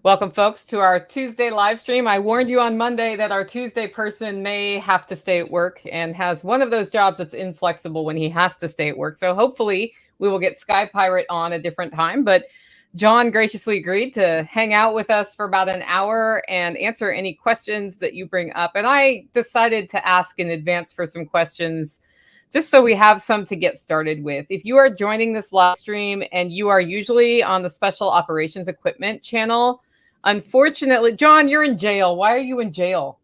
Welcome, folks, to our Tuesday live stream. I warned you on Monday that our Tuesday person may have to stay at work and has one of those jobs that's inflexible when he has to stay at work. So hopefully we will get Sky Pirate on a different time. But John graciously agreed to hang out with us for about an hour and answer any questions that you bring up. And I decided to ask in advance for some questions just so we have some to get started with. If you are joining this live stream and you are usually on the Special Operations Equipment channel, unfortunately, John, you're in jail. Why are you in jail?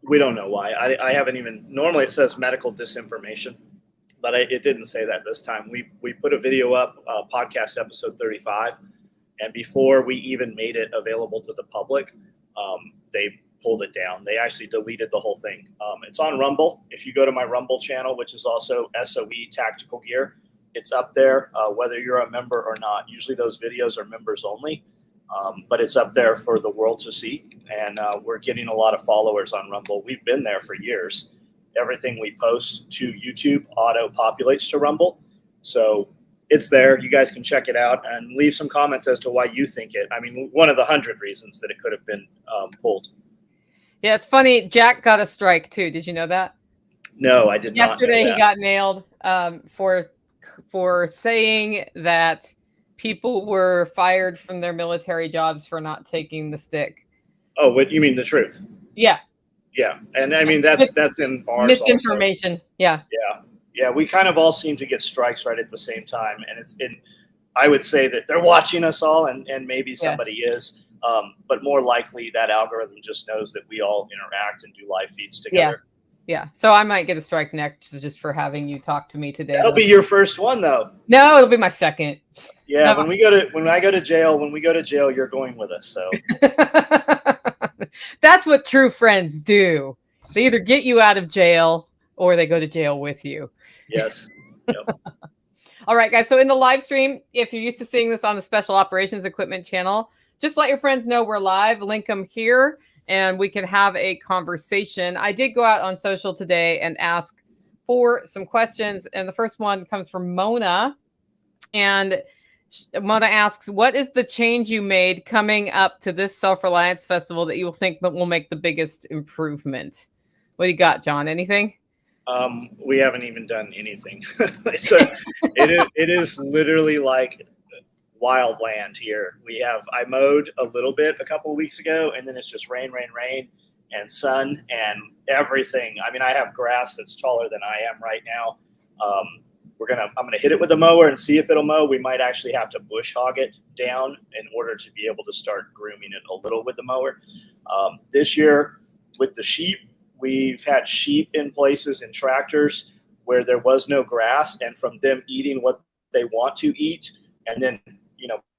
We don't know why. I haven't even, normally it says medical disinformation, but it didn't say that this time. We put a video up, podcast episode 35, and before we even made it available to the public, they pulled it down. They actually deleted the whole thing. It's on Rumble. If you go to my Rumble channel, which is also SOE Tactical Gear, it's up there, whether you're a member or not. Usually those videos are members only. But it's up there for the world to see, and we're getting a lot of followers on Rumble. We've been there for years. Everything we post to YouTube auto-populates to Rumble, so it's there. You guys can check it out and leave some comments as to why you think it. I mean, one of the 100 reasons that it could have been pulled. Yeah, it's funny. Jack got a strike too. Did you know that? No, I did not. Yesterday he got nailed for saying that people were fired from their military jobs for not taking the stick. Oh, what you mean, the truth? Yeah. Yeah, and I mean that's in ours. Misinformation. Also. Yeah. Yeah. We kind of all seem to get strikes right at the same time, and it's in. I would say that they're watching us all, and maybe somebody is, but more likely that algorithm just knows that we all interact and do live feeds together. Yeah. So I might get a strike next just for having you talk to me today. That'll be your first one, though. No, it'll be my second. Yeah, no. when we go to jail, you're going with us. So that's what true friends do. They either get you out of jail or they go to jail with you. Yes. Yep. All right, guys. So in the live stream, if you're used to seeing this on the Special Operations Equipment channel, just let your friends know we're live. Link them here, and we can have a conversation. I did go out on social today and ask for some questions, and the first one comes from Mona. And Mona asks, what is the change you made coming up to this Self-Reliance Festival that you will think will make the biggest improvement? What do you got, John? Anything? We haven't even done anything. It is literally like wild land here. I mowed a little bit a couple of weeks ago, and then it's just rain, and sun and everything. I mean, I have grass that's taller than I am right now. I'm gonna hit it with a mower and see if it'll mow. We might actually have to bush hog it down in order to be able to start grooming it a little with the mower. This year with the sheep, we've had sheep in places in tractors where there was no grass, and from them eating what they want to eat and then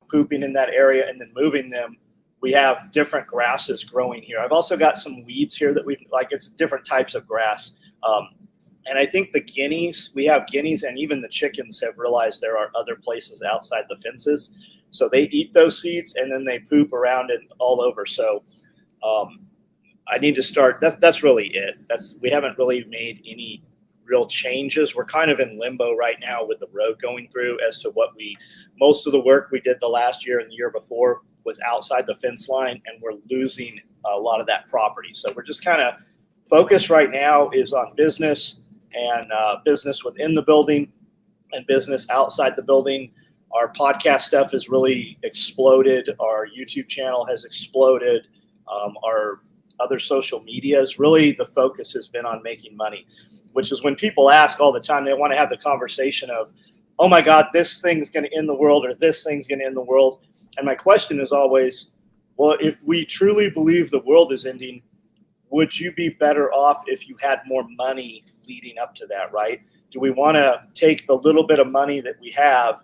pooping in that area and then moving them, we have different grasses growing here. I've also got some weeds here that it's different types of grass. And I think we have guineas, and even the chickens have realized there are other places outside the fences. So they eat those seeds and then they poop around it all over. So I need to start. That's really it. We haven't really made any real changes. We're kind of in limbo right now with the road going through as to most of the work we did the last year and the year before was outside the fence line, and we're losing a lot of that property. So we're just kind of focused right now is on business and business within the building and business outside the building. Our podcast stuff has really exploded. Our YouTube channel has exploded. Our other social medias, really the focus has been on making money, which is when people ask all the time, they want to have the conversation of, oh my God, this thing's going to end the world, or this thing's going to end the world. And my question is always, well, if we truly believe the world is ending, would you be better off if you had more money leading up to that, right? Do we want to take the little bit of money that we have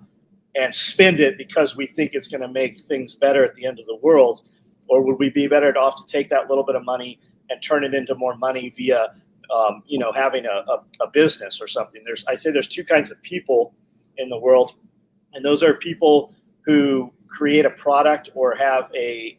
and spend it because we think it's going to make things better at the end of the world? Or would we be better off to take that little bit of money and turn it into more money via, having a business or something? There's two kinds of people in the world, and those are people who create a product or have a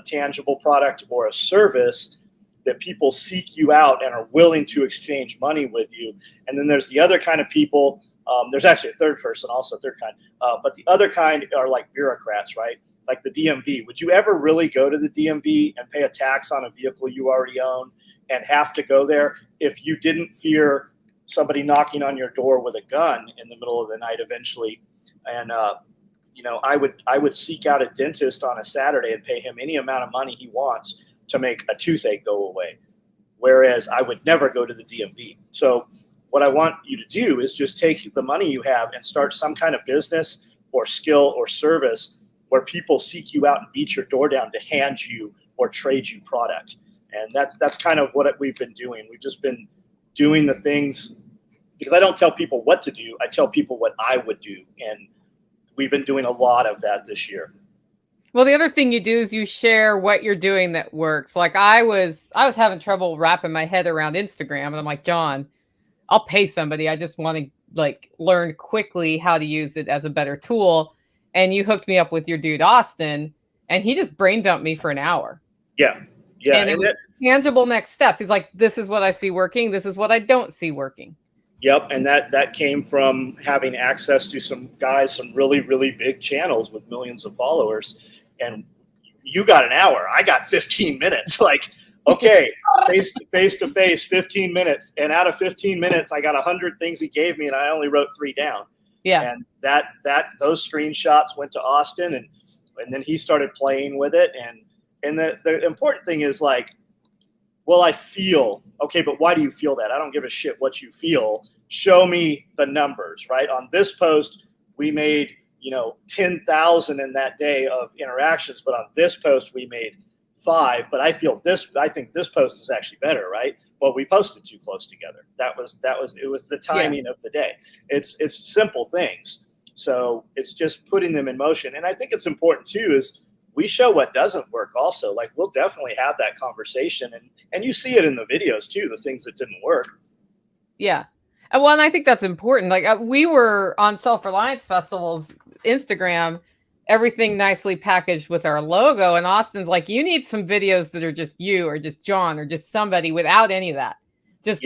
tangible product or a service that people seek you out and are willing to exchange money with you. And then there's the other kind of people There's actually a third person, also third kind. But the other kind are like bureaucrats, right? Like the DMV. Would you ever really go to the DMV and pay a tax on a vehicle you already own and have to go there if you didn't fear somebody knocking on your door with a gun in the middle of the night eventually? And I would seek out a dentist on a Saturday and pay him any amount of money he wants to make a toothache go away, whereas I would never go to the DMV. So what I want you to do is just take the money you have and start some kind of business or skill or service where people seek you out and beat your door down to hand you or trade you product. And that's kind of what we've been doing. We've just been doing the things, because I don't tell people what to do. I tell people what I would do. And we've been doing a lot of that this year. Well, the other thing you do is you share what you're doing that works. Like I was having trouble wrapping my head around Instagram, and I'm like, John, I'll pay somebody. I just want to like learn quickly how to use it as a better tool. And you hooked me up with your dude, Austin, and he just brain dumped me for an hour. Yeah. And it was tangible next steps. He's like, this is what I see working. This is what I don't see working. Yep. And that came from having access to some guys, some really, really big channels with millions of followers. And you got an hour. I got 15 minutes. Like, okay, face to face, 15 minutes. And out of 15 minutes, I got 100 things he gave me, and I only wrote 3 down. Yeah. And those screenshots went to Austin, and then he started playing with it. And the important thing is like, well, I feel, okay, but why do you feel that? I don't give a shit what you feel. Show me the numbers, right? On this post, we made, 10,000 in that day of interactions, but on this post, we made 5. But I think this post is actually better, right? Well, we posted too close together. It was the timing of the day. It's simple things. So it's just putting them in motion. And I think it's important too, is we show what doesn't work also. Like we'll definitely have that conversation, and you see it in the videos too, the things that didn't work. Yeah. Well, and I think that's important. Like we were on Self-Reliance Festival's Instagram, everything nicely packaged with our logo. And Austin's like, you need some videos that are just you or just John or just somebody without any of that. Just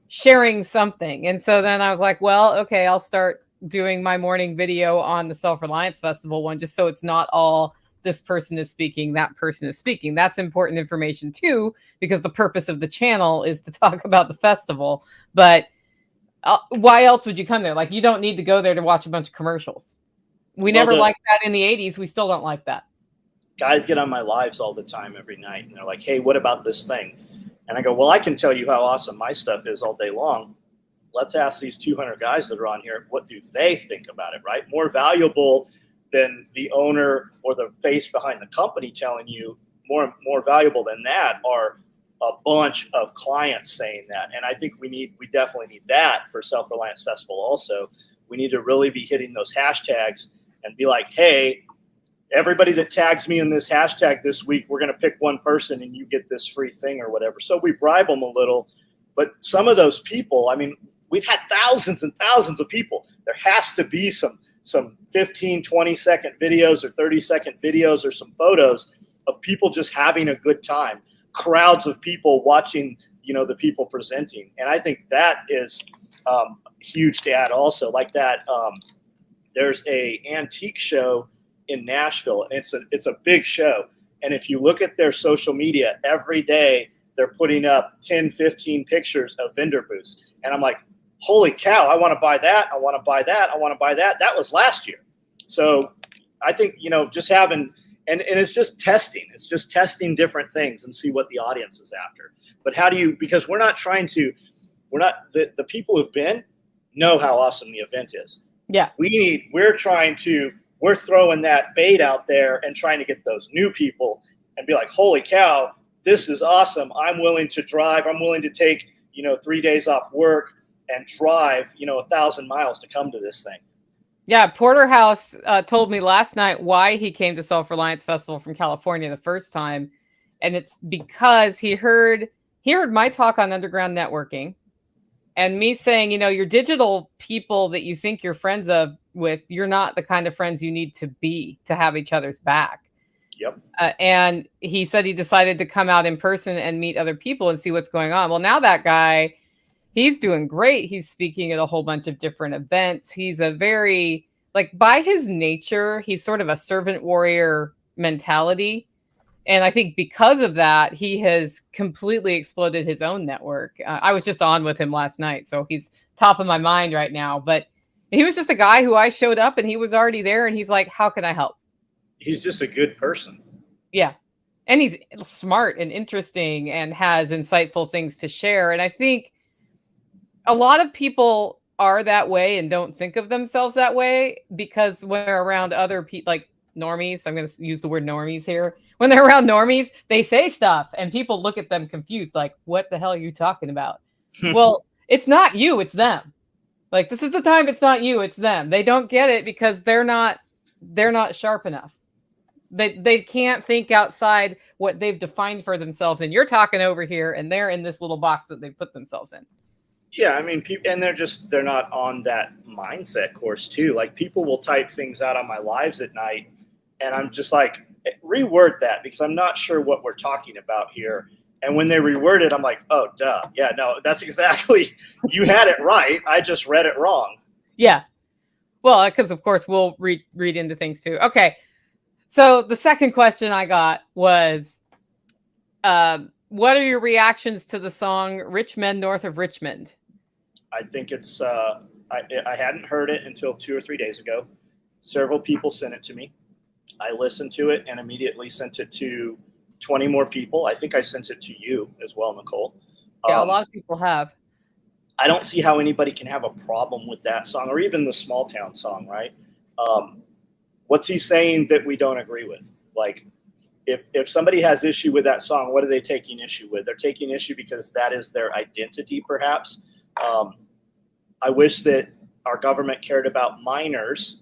sharing something. And so then I was like, well, okay, I'll start doing my morning video on the Self-Reliance Festival one, just so it's not all this person is speaking, that person is speaking. That's important information too, because the purpose of the channel is to talk about the festival. But why else would you come there? Like, you don't need to go there to watch a bunch of commercials. We never liked that in the 80s. We still don't like that. Guys get on my lives all the time every night, and they're like, hey, what about this thing? And I go, well, I can tell you how awesome my stuff is all day long. Let's ask these 200 guys that are on here, what do they think about it, right? More valuable than the owner or the face behind the company telling you, more valuable than that are a bunch of clients saying that. And I think we definitely need that for Self-Reliance Festival also. We need to really be hitting those hashtags and be like, hey, everybody that tags me in this hashtag this week, we're going to pick one person and you get this free thing or whatever. So we bribe them a little. But some of those people, I mean, we've had thousands and thousands of people. There has to be some 15, 20-second videos or 30-second videos or some photos of people just having a good time, crowds of people watching, the people presenting. And I think that is huge to add also. Like that, there's a antique show in Nashville. It's a big show. And if you look at their social media, every day they're putting up 10, 15 pictures of vendor booths. And I'm like, holy cow, I want to buy that. I want to buy that. I want to buy that. That was last year. So I think, just having, and it's just testing. It's just testing different things and see what the audience is after. But because we're not, the people who've been know how awesome the event is. Yeah. We're throwing that bait out there and trying to get those new people and be like, holy cow, this is awesome. I'm willing to drive. I'm willing to take, 3 days off work and drive, 1,000 miles to come to this thing. Yeah. Porterhouse told me last night why he came to Self-Reliance Festival from California the first time. And it's because he heard my talk on underground networking and me saying, your digital people that you think you're friends with, you're not the kind of friends you need to be to have each other's back. Yep. And he said he decided to come out in person and meet other people and see what's going on. Well, now that guy, He's doing great. He's speaking at a whole bunch of different events. He's a very, like, by his nature, he's sort of a servant warrior mentality. And I think because of that, he has completely exploded his own network. I was just on with him last night, so he's top of my mind right now. But he was just a guy who I showed up and he was already there. And he's like, how can I help? He's just a good person. Yeah. And he's smart and interesting and has insightful things to share. And I think a lot of people are that way and don't think of themselves that way because when they're around other people, like normies, I'm going to use the word normies here. When they're around normies, they say stuff and people look at them confused, like, what the hell are you talking about? Well, it's not you, it's them. Like, this is the time, it's not you, it's them. They don't get it because they're not sharp enough. They can't think outside what they've defined for themselves. And you're talking over here and they're in this little box that they've put themselves in. Yeah, I mean, people, and they're not on that mindset course too. Like, people will type things out on my lives at night, and I'm just like, reword that because I'm not sure what we're talking about here. And when they reword it, I'm like, oh, duh. Yeah, no, that's exactly, you had it right. I just read it wrong. Yeah. Well, because of course we'll read into things too. Okay. So the second question I got was, what are your reactions to the song Rich Men North of Richmond? I think it's, I hadn't heard it until 2 or 3 days ago. Several people sent it to me. I listened to it and immediately sent it to 20 more people. I think I sent it to you as well, Nicole. Yeah, a lot of people have. I don't see how anybody can have a problem with that song or even the Small Town song, right? What's he saying that we don't agree with? Like, if somebody has issue with that song, what are they taking issue with? They're taking issue because that is their identity, perhaps. I wish that our government cared about miners,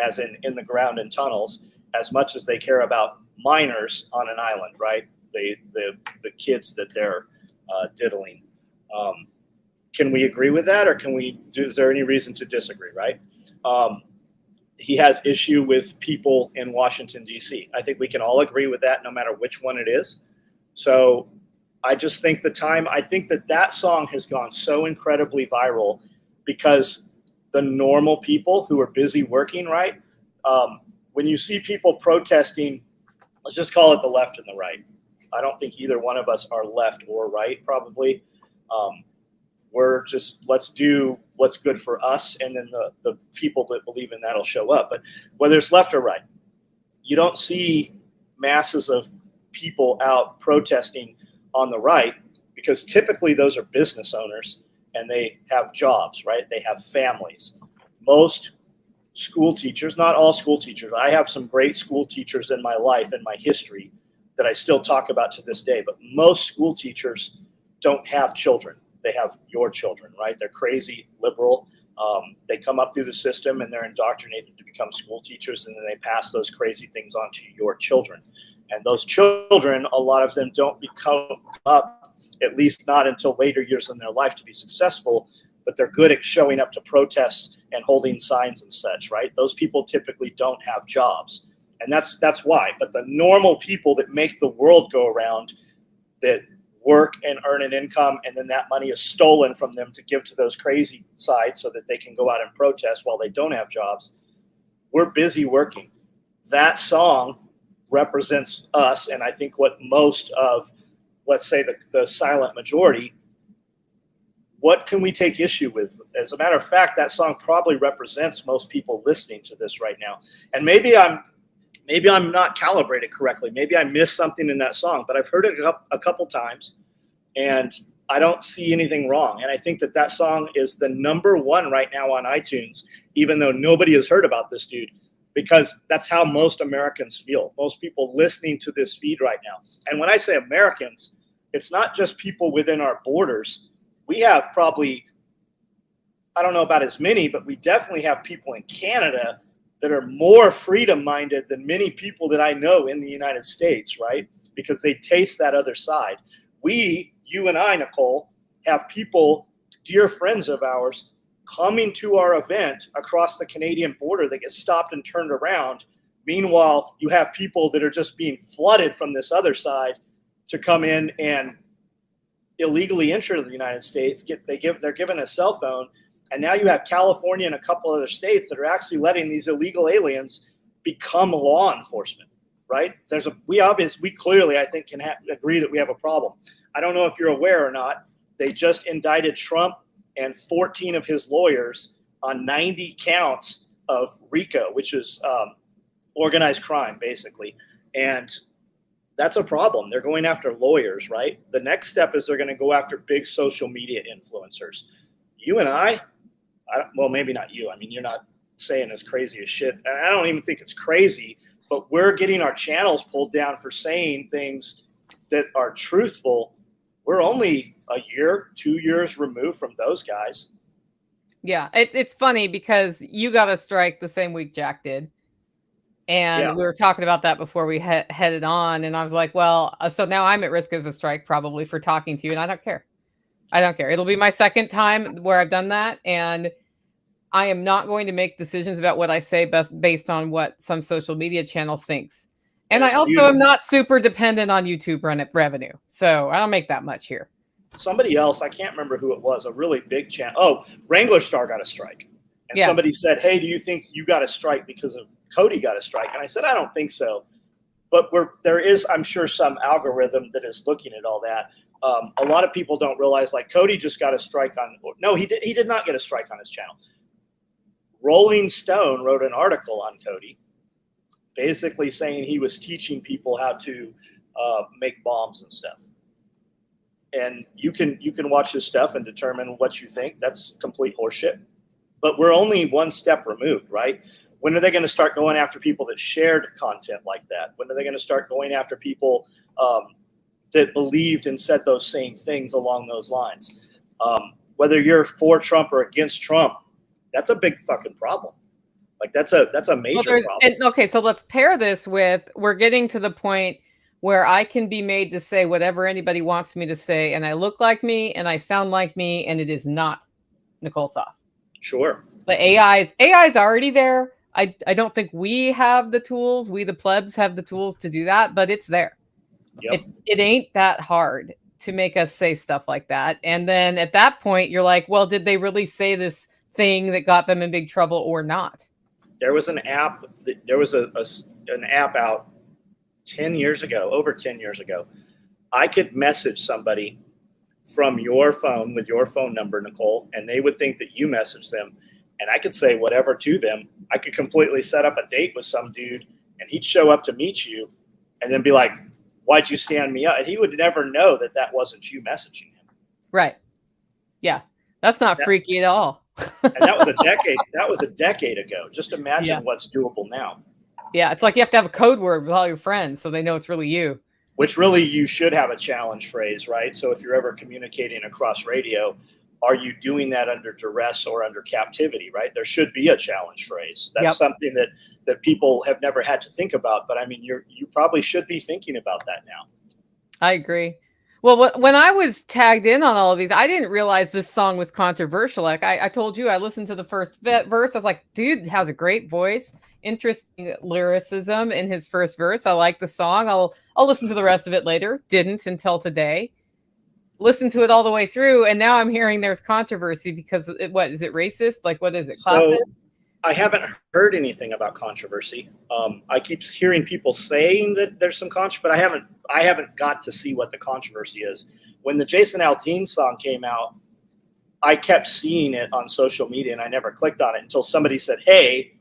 as in the ground and tunnels, as much as they care about miners on an island, right? The kids that they're diddling. Can we agree with that, or is there any reason to disagree, right? He has issue with people in Washington, D.C. I think we can all agree with that, no matter which one it is. So I just think I think that song has gone so incredibly viral because the normal people who are busy working, right? When you see people protesting, let's just call it the left and the right. I don't think either one of us are left or right, probably. We're just, let's do what's good for us, and then the people that believe in that will show up. But whether it's left or right, you don't see masses of people out protesting on the right because typically those are business owners and they have jobs, right? They have families. Most school teachers, not all school teachers, I have some great school teachers in my life and my history that I still talk about to this day, but most school teachers don't have children. They have your children, right? They're crazy liberal. They come up through the system and they're indoctrinated to become school teachers, and then they pass those crazy things on to your children. And those children, a lot of them don't become up, at least not until later years in their life, to be successful, but they're good at showing up to protests and holding signs and such, right? Those people typically don't have jobs. And that's why. But the normal people that make the world go around, that work and earn an income, and then that money is stolen from them to give to those crazy sides so that they can go out and protest while they don't have jobs. We're busy working. That song represents us, and I think what most of, let's say, the silent majority, what can we take issue with? As a matter of fact, that song probably represents most people listening to this right now. And maybe I'm not calibrated correctly. Maybe I missed something in that song, but I've heard it a couple times, and I don't see anything wrong. And I think that song is the #1 right now on iTunes, even though nobody has heard about this dude, because that's how most Americans feel. Most people listening to this feed right now. And when I say Americans, it's not just people within our borders. We have probably, I don't know about as many, but we definitely have people in Canada that are more freedom-minded than many people that I know in the United States, right? Because they taste that other side. You and I, Nicole, have people, dear friends of ours, coming to our event across the Canadian border that get stopped and turned around. Meanwhile, you have people that are just being flooded from this other side to come in and illegally enter the United States, they're given a cell phone, and now you have California and a couple other states that are actually letting these illegal aliens become law enforcement. Right? We clearly, I think, can agree that we have a problem. I don't know if you're aware or not. They just indicted Trump and 14 of his lawyers on 90 counts of RICO, which is organized crime, basically. And that's a problem. They're going after lawyers, right? The next step is they're going to go after big social media influencers. You and well, maybe not you. I mean, you're not saying as crazy as shit. And I don't even think it's crazy, but we're getting our channels pulled down for saying things that are truthful. We're only a year, 2 years removed from those guys. Yeah, it's funny because you got a strike the same week Jack did. And we were talking about that before we headed on. And I was like, well, so now I'm at risk of a strike probably for talking to you. And I don't care. I don't care. It'll be my second time where I've done that. And I am not going to make decisions about what I say based on what some social media channel thinks. And I also am not super dependent on YouTube revenue. So I don't make that much here. Somebody else, I can't remember who it was, a really big channel. Oh, Wrangler Star got a strike. And somebody said, hey, do you think you got a strike because of Cody got a strike? And I said, I don't think so. But there is, I'm sure, some algorithm that is looking at all that. A lot of people don't realize, like, Cody just got a strike on. No, he did not get a strike on his channel. Rolling Stone wrote an article on Cody, basically saying he was teaching people how to make bombs and stuff. And you can watch his stuff and determine what you think. That's complete horseshit. But we're only one step removed, right? When are they going to start going after people that shared content like that? When are they going to start going after people that believed and said those same things along those lines? Whether you're for Trump or against Trump, that's a big fucking problem. Like that's a major problem. Okay, so let's pair this with, we're getting to the point where I can be made to say whatever anybody wants me to say, and I look like me and I sound like me, and it is not Nicole Sauce. Sure. The AI's already there. I don't think we have the tools. We, the plebs, have the tools to do that, but it's there. Yep. It ain't that hard to make us say stuff like that. And then at that point, you're like, well, did they really say this thing that got them in big trouble or not? There was an app. There was an app out 10 years ago, over 10 years ago. I could message somebody from your phone with your phone number, Nicole, and they would think that you messaged them. And I could say whatever to them. I could completely set up a date with some dude, and he'd show up to meet you and then be like, why'd you stand me up? And he would never know that that wasn't you messaging him. Right. Yeah. That's not freaky at all. And that was a decade. That was a decade ago. Just imagine what's doable now. Yeah. It's like you have to have a code word with all your friends so they know it's really you. Which really you should have a challenge phrase, right? So if you're ever communicating across radio, are you doing that under duress or under captivity, right? There should be a challenge phrase. That's something that people have never had to think about. But I mean, you probably should be thinking about that now. I agree. Well, when I was tagged in on all of these, I didn't realize this song was controversial. Like I told you, I listened to the first verse. I was like, dude has a great voice, interesting lyricism in his first verse. I like the song. I'll listen to the rest of it later. Didn't until today. Listen to it all the way through, and now I'm hearing there's controversy because what is it, racist? Like, what is it, classist? So I haven't heard anything about controversy. I keep hearing people saying that there's some controversy, but I haven't got to see what the controversy is. When the Jason Aldean song came out, I kept seeing it on social media, and I never clicked on it until somebody said, hey,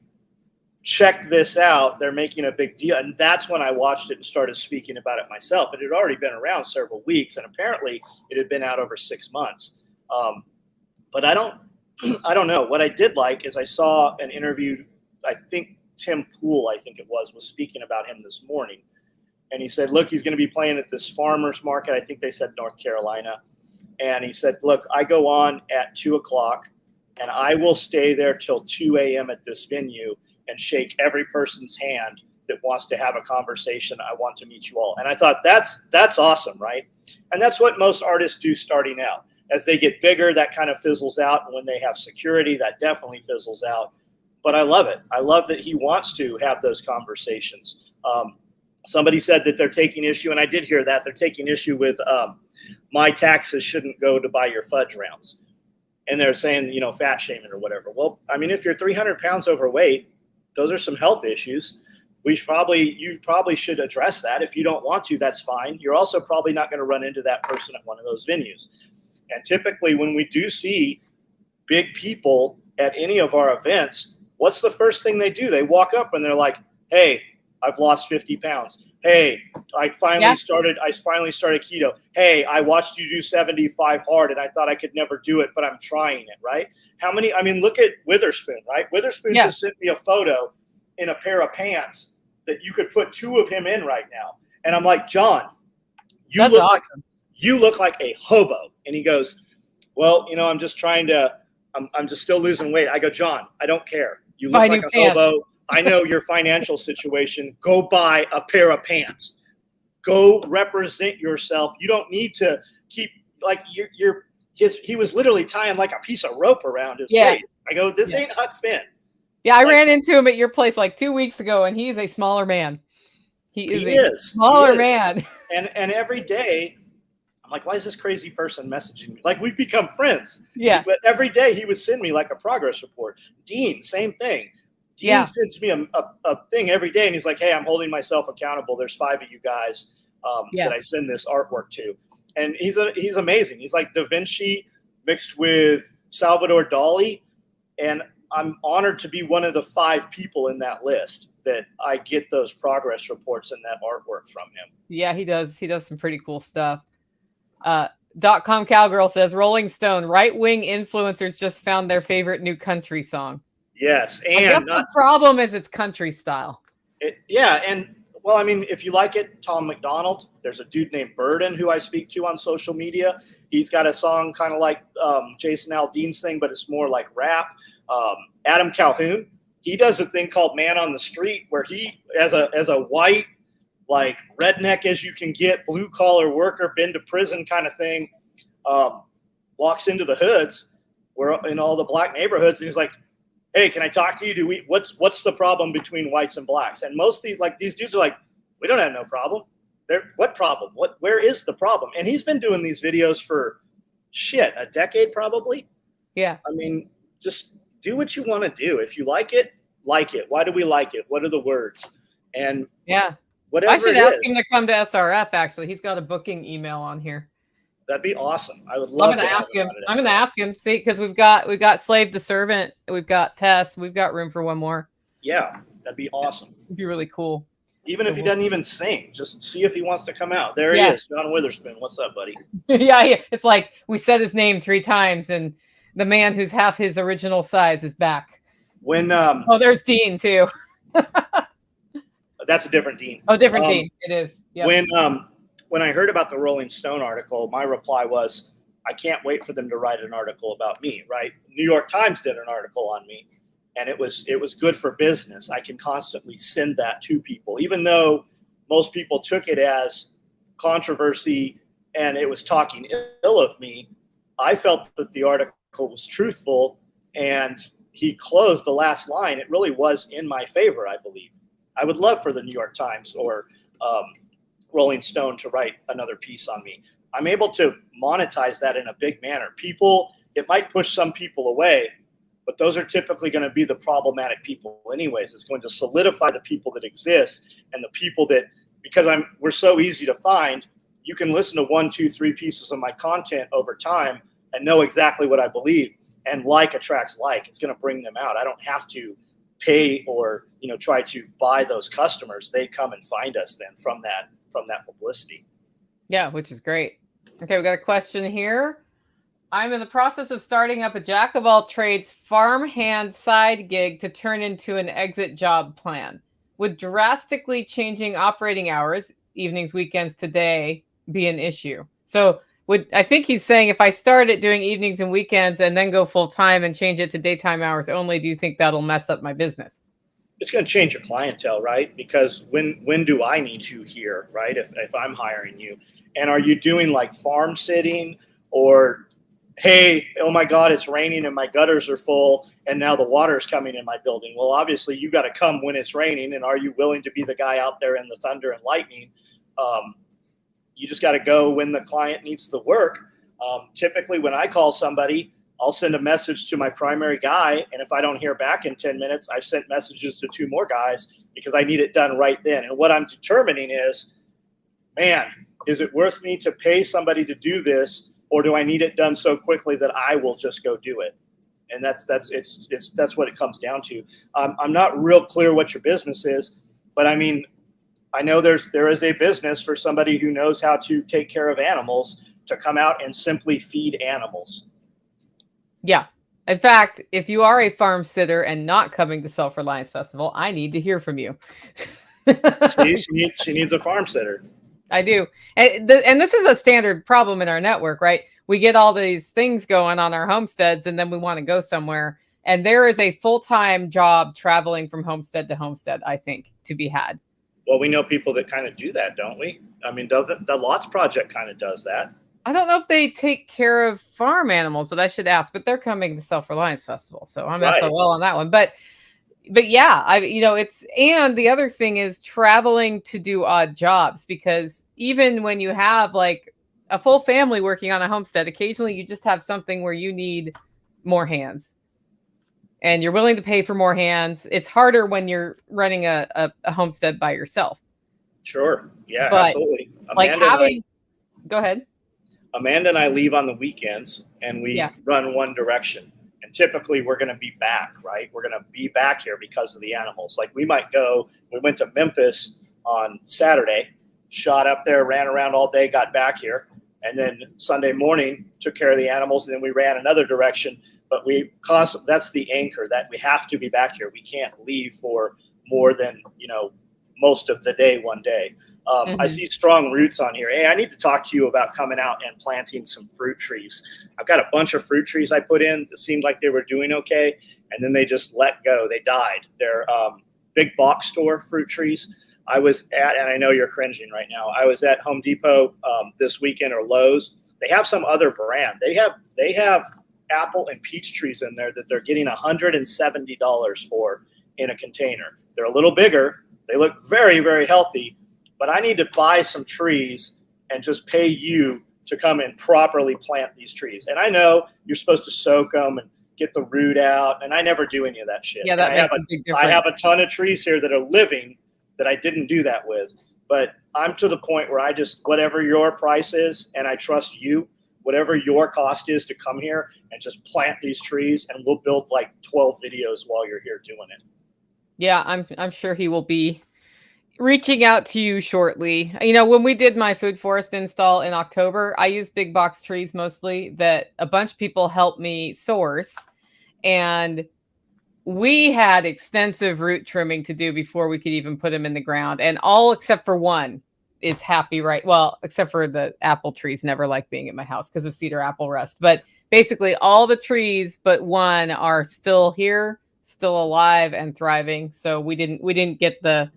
check this out. They're making a big deal. And that's when I watched it and started speaking about it myself. It had already been around several weeks, and apparently it had been out over 6 months. But I don't know. What I did like is I saw an interview. I think Tim Pool, was speaking about him this morning. And he said, look, he's going to be playing at this farmer's market. I think they said North Carolina. And he said, look, I go on at 2:00 and I will stay there till 2 a.m. at this venue and shake every person's hand that wants to have a conversation. I want to meet you all. And I thought that's awesome, right? And that's what most artists do starting out. As they get bigger, that kind of fizzles out. And when they have security, that definitely fizzles out. But I love it. I love that he wants to have those conversations. Somebody said that they're taking issue, and I did hear that, they're taking issue with my taxes shouldn't go to buy your fudge rounds. And they're saying, fat shaming or whatever. Well, I mean, if you're 300 pounds overweight, those are some health issues. You probably should address that. If you don't want to, that's fine. You're also probably not going to run into that person at one of those venues. And typically when we do see big people at any of our events, what's the first thing they do? They walk up and they're like, hey, I've lost 50 pounds. Hey, I finally started keto. Hey, I watched you do 75 hard and I thought I could never do it, but I'm trying it, right? Look at Witherspoon, right? Witherspoon just sent me a photo in a pair of pants that you could put two of him in right now. And I'm like, John, you look like a hobo. And he goes, well, I'm just I'm just still losing weight. I go, John, I don't care. You look like a hobo. I know your financial situation. Go buy a pair of pants. Go represent yourself. You don't need to keep he was literally tying like a piece of rope around his waist. I go, this ain't Huck Finn. Yeah, I ran into him at your place like 2 weeks ago, and he's a smaller man. He is a smaller man. And every day, I'm like, why is this crazy person messaging me? Like, we've become friends. Yeah. But every day he would send me like a progress report. Dean, same thing. Dean sends me a thing every day, and he's like, hey, I'm holding myself accountable. There's 5 of you guys that I send this artwork to. And he's amazing. He's like Da Vinci mixed with Salvador Dali. And I'm honored to be one of the 5 people in that list that I get those progress reports and that artwork from him. Yeah, he does. He does some pretty cool stuff. .com Cowgirl says, Rolling Stone, right-wing influencers just found their favorite new country song. Yes. And I guess the problem is it's country style. Well, I mean, if you like it, Tom McDonald, there's a dude named Burden who I speak to on social media. He's got a song kind of like Jason Aldean's thing, but it's more like rap. Adam Calhoun, he does a thing called Man on the Street, where he, as a white, like redneck as you can get, blue collar worker, been to prison kind of thing, walks into the hoods, where in all the black neighborhoods, and he's like, hey, can I talk to you? What's the problem between whites and blacks? And mostly, like, these dudes are like, we don't have no problem. What problem? Where is the problem? And he's been doing these videos for a decade probably. Yeah. I mean, just do what you want to do. If you like it, like it. Why do we like it? What are the words? And whatever. I should ask him to come to SRF. Actually, he's got a booking email on here. That'd be awesome. I would love to ask him. I'm going to ask him. See, because we've got Slave to Servant, we've got Tess, we've got room for one more. Yeah, that'd be awesome. It'd be really cool. Even if he doesn't even sing, just see if he wants to come out. There he is, John Witherspoon. What's up, buddy? Yeah, it's like we said his name 3 times, and the man who's half his original size is back. There's Dean too. That's a different Dean. Oh, different Dean. It is. Yep. When I heard about the Rolling Stone article, my reply was, I can't wait for them to write an article about me, right? New York Times did an article on me, and it was good for business. I can constantly send that to people, even though most people took it as controversy and it was talking ill of me. I felt that the article was truthful, and he closed the last line. It really was in my favor, I believe. I would love for the New York Times or Rolling Stone to write another piece on me. I'm able to monetize that in a big manner. It might push some people away, but those are typically going to be the problematic people anyways. It's going to solidify the people that exist, and the people that, because we're so easy to find, you can listen to 1, 2, 3 pieces of my content over time and know exactly what I believe, and like attracts like. It's going to bring them out. I don't have to pay or try to buy those customers. They come and find us then from that publicity. Yeah, which is great. Okay, we got a question here. I'm in the process of starting up a jack of all trades farmhand side gig to turn into an exit job plan. Would drastically changing operating hours, evenings, weekends today, be an issue? So I think he's saying, if I start it doing evenings and weekends and then go full time and change it to daytime hours only, do you think that'll mess up my business? It's going to change your clientele, right? Because when do I need you here, right? If I'm hiring you, and are you doing like farm sitting, or, hey, oh my God, it's raining and my gutters are full and now the water's coming in my building? Well, obviously you got to come when it's raining. And are you willing to be the guy out there in the thunder and lightning? you just got to go when the client needs the work. Typically, when I call somebody, I'll send a message to my primary guy, and if I don't hear back in 10 minutes, I've sent messages to 2 more guys because I need it done right then. And what I'm determining is, man, is it worth me to pay somebody to do this, or do I need it done so quickly that I will just go do it? And that's what it comes down to. I'm not real clear what your business is, but I mean, I know there is a business for somebody who knows how to take care of animals to come out and simply feed animals. Yeah. In fact, if you are a farm sitter and not coming to Self-Reliance Festival, I need to hear from you. She needs a farm sitter. I do. And this is a standard problem in our network, right? We get all these things going on our homesteads, and then we want to go somewhere. And there is a full-time job traveling from homestead to homestead, I think, to be had. Well, we know people that kind of do that, don't we? I mean, doesn't the Lots Project kind of does that? I don't know if they take care of farm animals, but I should ask. But they're coming to Self-Reliance Festival, so I'm SOL on that one. But yeah, it's, and the other thing is traveling to do odd jobs, because even when you have like a full family working on a homestead, occasionally you just have something where you need more hands. And you're willing to pay for more hands. It's harder when you're running a homestead by yourself. Sure. Yeah, but absolutely. Go ahead. Amanda and I leave on the weekends, and we run one direction. And typically we're going to be back, right? We're going to be back here because of the animals. Like we went to Memphis on Saturday, shot up there, ran around all day, got back here. And then Sunday morning took care of the animals. And then we ran another direction. But that's the anchor, that we have to be back here. We can't leave for more than, most of the day, one day. I see strong roots on here. Hey, I need to talk to you about coming out and planting some fruit trees. I've got a bunch of fruit trees I put in that seemed like they were doing okay, and then they just let go. They died. They're big box store fruit trees. I was at, and I know you're cringing right now, I was at Home Depot this weekend, or Lowe's. They have some other brand. They have apple and peach trees in there that they're getting $170 for in a container. They're a little bigger. They look very, very healthy. But I need to buy some trees and just pay you to come and properly plant these trees. And I know you're supposed to soak them and get the root out, and I never do any of that shit. Yeah, that makes a big difference. I have a ton of trees here that are living that I didn't do that with. But I'm to the point where I just, whatever your price is, and I trust you, whatever your cost is to come here and just plant these trees, and we'll build like 12 videos while you're here doing it. Yeah, I'm sure he will be reaching out to you shortly. When we did my food forest install in October, I used big box trees mostly that a bunch of people helped me source. And we had extensive root trimming to do before we could even put them in the ground. And all except for one is happy, right? Well, except for the apple trees never like being at my house because of cedar apple rust. But basically all the trees but one are still here, still alive and thriving. So we didn't get the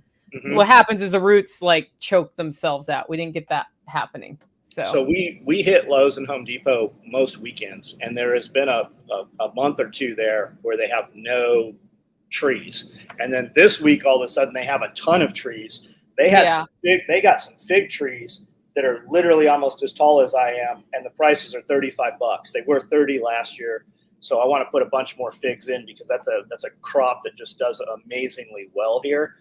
what happens is the roots like choke themselves out. We didn't get that happening. So we hit Lowe's and Home Depot most weekends, and there has been a month or two there where they have no trees. And then this week, all of a sudden, they have a ton of trees. They they got some fig trees that are literally almost as tall as I am, and the prices are $35. They were $30 last year. So I want to put a bunch more figs in because that's a crop that just does amazingly well here.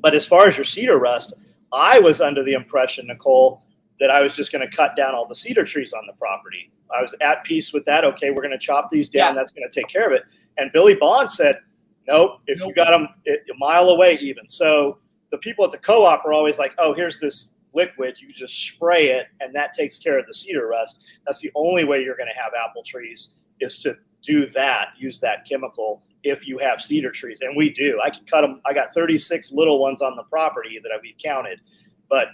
But as far as your cedar rust, I was under the impression, Nicole, that I was just going to cut down all the cedar trees on the property. I was at peace with that. Okay, we're going to chop these down. That's going to take care of it. And Billy Bond said, nope, if you got them a mile away even. So the people at the co-op are always like, oh, here's this liquid. You just spray it, and that takes care of the cedar rust. That's the only way you're going to have apple trees, is to do that, use that chemical if you have cedar trees. And we do. I can cut them. I got 36 little ones on the property that we've counted. But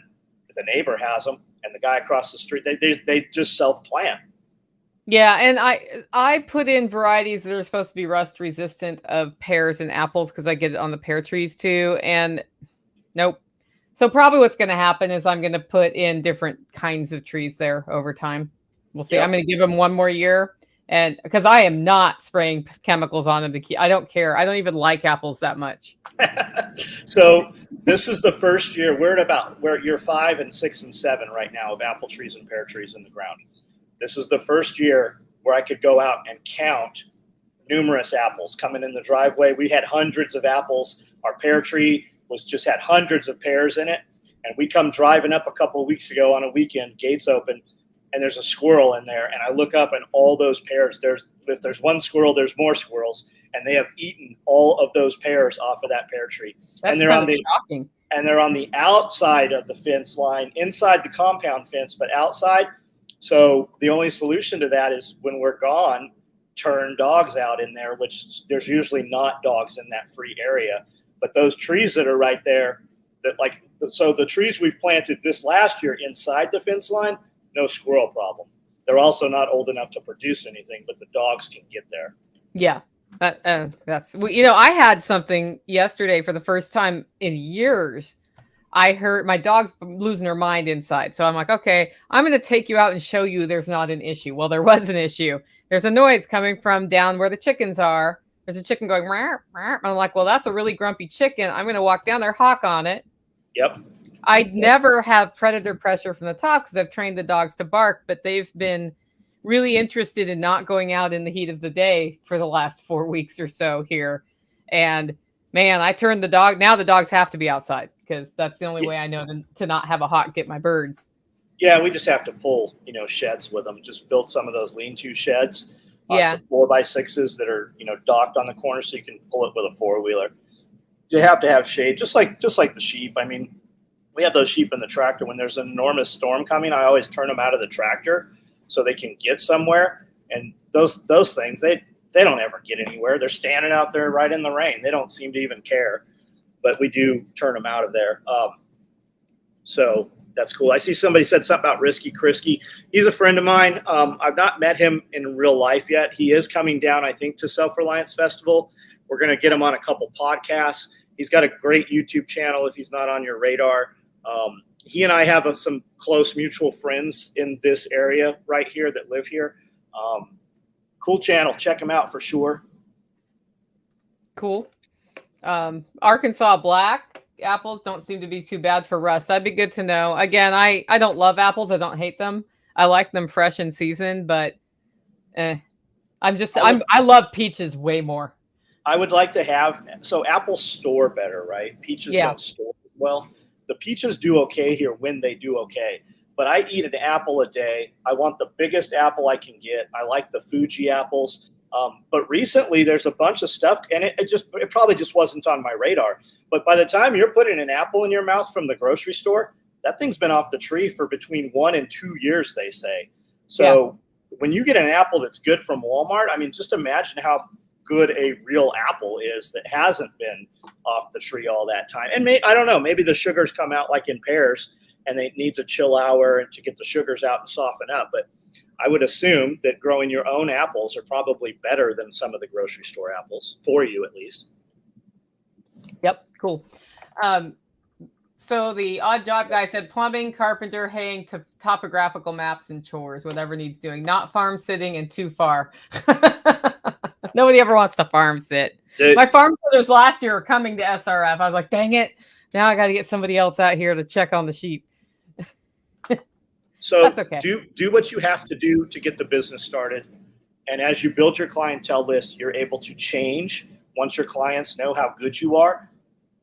the neighbor has them, and the guy across the street, they just self-plant. Yeah, and I put in varieties that are supposed to be rust resistant of pears and apples because I get it on the pear trees too. And nope. So probably what's going to happen is I'm going to put in different kinds of trees there over time. We'll see. Yep. I'm going to give them one more year. And because I am not spraying chemicals on them to keep, I don't care. I don't even like apples that much. So This is the first year. We're at year 5 and 6 and 7 right now of apple trees and pear trees in the ground. This is the first year where I could go out and count numerous apples coming in the driveway. We had hundreds of apples. Our pear tree just had hundreds of pears in it. And we come driving up a couple of weeks ago on a weekend, gates open, and there's a squirrel in there. And I look up, and all those pears, if there's one squirrel, there's more squirrels. And they have eaten all of those pears off of that pear tree. That's shocking. And they're on the outside of the fence line, inside the compound fence, but outside. So the only solution to that is when we're gone, turn dogs out in there, which there's usually not dogs in that free area. But those trees that are right there, so the trees we've planted this last year inside the fence line, no squirrel problem. They're also not old enough to produce anything, but the dogs can get there. Yeah. I had something yesterday for the first time in years. I heard my dog's losing her mind inside. So I'm like, okay, I'm going to take you out and show you there's not an issue. Well, there was an issue. There's a noise coming from down where the chickens are. There's a chicken going, rah, rah. I'm like, well, that's a really grumpy chicken. I'm going to walk down there, hawk on it. Yep. I never have predator pressure from the top because I've trained the dogs to bark, but they've been really interested in not going out in the heat of the day for the last 4 weeks or so here. And man, I turned the dog. Now the dogs have to be outside because that's the only way I know to not have a hawk get my birds. Yeah, we just have to pull, sheds with them. Just build some of those lean-to sheds. Yeah. 4x6s that are, docked on the corner so you can pull it with a 4-wheeler. You have to have shade, just like the sheep. I mean, we have those sheep in the tractor. When there's an enormous storm coming, I always turn them out of the tractor so they can get somewhere. And those things, they don't ever get anywhere. They're standing out there right in the rain. They don't seem to even care. But we do turn them out of there. So that's cool. I see somebody said something about Risky Krisky. He's a friend of mine. I've not met him in real life yet. He is coming down, I think, to Self-Reliance Festival. We're going to get him on a couple podcasts. He's got a great YouTube channel if he's not on your radar. He and I have some close mutual friends in this area right here that live here. Cool channel. Check him out for sure. Cool. Arkansas black apples don't seem to be too bad for rust. That'd be good to know. Again, I don't love apples. I don't hate them. I like them fresh in season, but I love peaches way more. I would like to apples store better, right? Peaches don't store well. The peaches do okay here when they do okay. But I eat an apple a day. I want the biggest apple I can get. I like the Fuji apples. But recently there's a bunch of stuff, and it probably just wasn't on my radar. But by the time you're putting an apple in your mouth from the grocery store, that thing's been off the tree for between 1 and 2 years, they say. So when you get an apple that's good from Walmart, I mean, just imagine how good a real apple is that hasn't been off the tree all that time. And I don't know, maybe the sugars come out like in pears and it needs a chill hour to get the sugars out and soften up. But I would assume that growing your own apples are probably better than some of the grocery store apples, for you at least. Yep, cool. So the odd job guy said plumbing, carpenter, haying, to topographical maps and chores, whatever needs doing, not farm sitting and too far. Nobody ever wants to farm sit. My farm sitters last year are coming to SRF. I was like, dang it. Now I got to get somebody else out here to check on the sheep. So that's okay. Do what you have to do to get the business started. And as you build your clientele list, you're able to change. Once your clients know how good you are,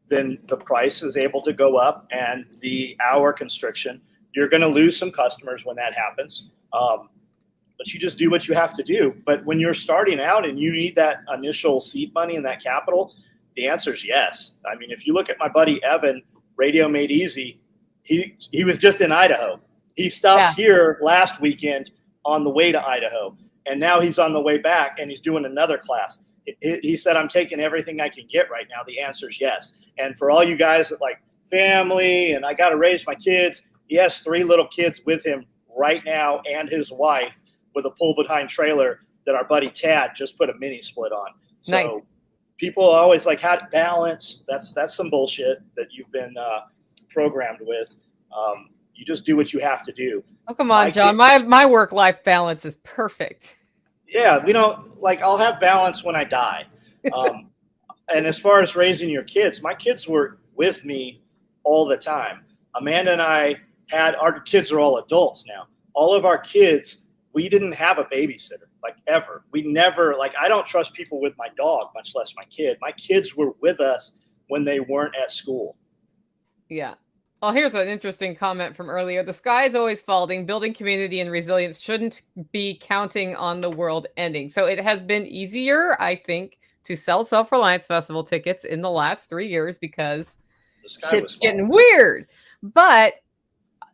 then the price is able to go up and the hour constriction. You're going to lose some customers when that happens. But you just do what you have to do. But when you're starting out and you need that initial seed money and that capital, the answer is yes. I mean, if you look at my buddy Evan, Radio Made Easy, he was just in Idaho. He stopped here last weekend on the way to Idaho, and now he's on the way back and he's doing another class. He said, I'm taking everything I can get right now. The answer is yes. And for all you guys that like family and I got to raise my kids, he has 3 little kids with him right now and his wife with a pull-behind trailer that our buddy Tad just put a mini split on. So nice. People always like, how to balance. That's some bullshit that you've been programmed with. You just do what you have to do. Oh, come on, John. My work-life balance is perfect. Yeah, we don't I'll have balance when I die. And as far as raising your kids, my kids were with me all the time. Amanda and I had, our kids are all adults now. All of our kids, we didn't have a babysitter, like ever. We never, like, I don't trust people with my dog, much less my kid. My kids were with us when they weren't at school. Yeah. Well, here's an interesting comment from earlier. The sky is always falling. Building community and resilience shouldn't be counting on the world ending. So it has been easier, I think, to sell Self-Reliance Festival tickets in the last 3 years because shit's getting weird. But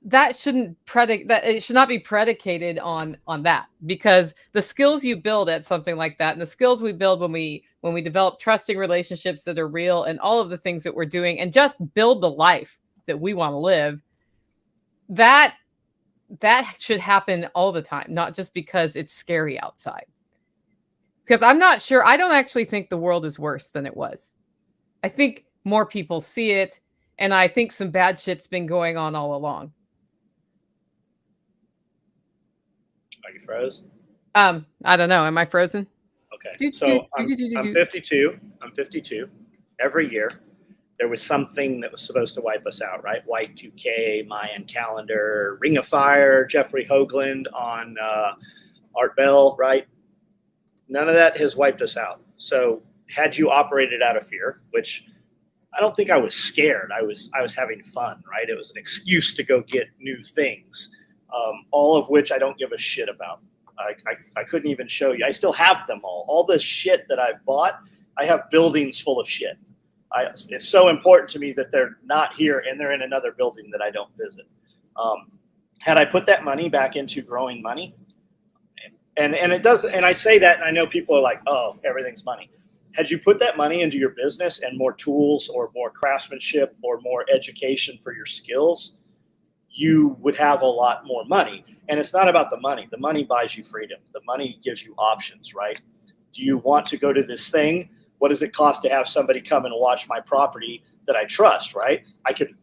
that it should not be predicated on that, because the skills you build at something like that, and the skills we build when we develop trusting relationships that are real, and all of the things that we're doing, and just build the life that we want to live, that should happen all the time, not just because it's scary outside. Because I'm not sure, I don't actually think the world is worse than it was. I think more people see it, and I think some bad shit's been going on all along. Are you froze? I don't know. Am I frozen? Okay. So I'm 52. I'm 52. Every year, there was something that was supposed to wipe us out, right? Y2K, Mayan calendar, Ring of Fire, Jeffrey Hoagland on Art Bell, right? None of that has wiped us out. So had you operated out of fear, which I don't think I was scared. I was having fun, right? It was an excuse to go get new things, all of which I don't give a shit about. I couldn't even show you. I still have them all. All the shit that I've bought, I have buildings full of shit. It's so important to me that they're not here and they're in another building that I don't visit. Had I put that money back into growing money, and it does, and I say that, and I know people are like, oh, everything's money. Had you put that money into your business and more tools or more craftsmanship or more education for your skills, you would have a lot more money. And it's not about the money. The money buys you freedom. The money gives you options, right? Do you want to go to this thing? What does it cost to have somebody come and watch my property that I trust, right? I could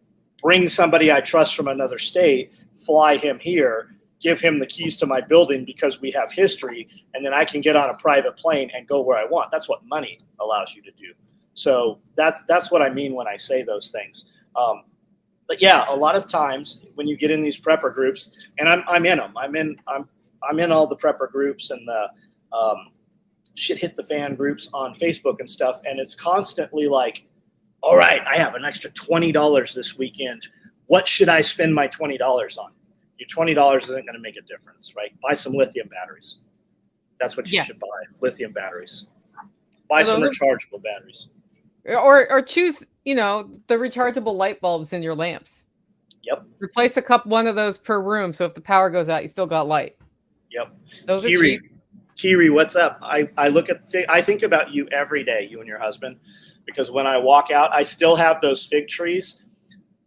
bring somebody I trust from another state, fly him here, give him the keys to my building because we have history, and then I can get on a private plane and go where I want. That's what money allows you to do. So that's what I mean when I say those things. But yeah, a lot of times when you get in these prepper groups, and I'm in them. I'm in all the prepper groups and the shit hit the fan groups on Facebook and stuff, and it's constantly like, all right, I have an extra $20 this weekend. What should I spend my $20 on? Your $20 isn't going to make a difference, right? Buy some lithium batteries. That's what you should buy, lithium batteries. Buy some rechargeable batteries. Or choose, the rechargeable light bulbs in your lamps. Yep. Replace one of those per room, so if the power goes out, you still got light. Yep. Those are cheap. Kiri, what's up? I think about you every day, you and your husband, because when I walk out, I still have those fig trees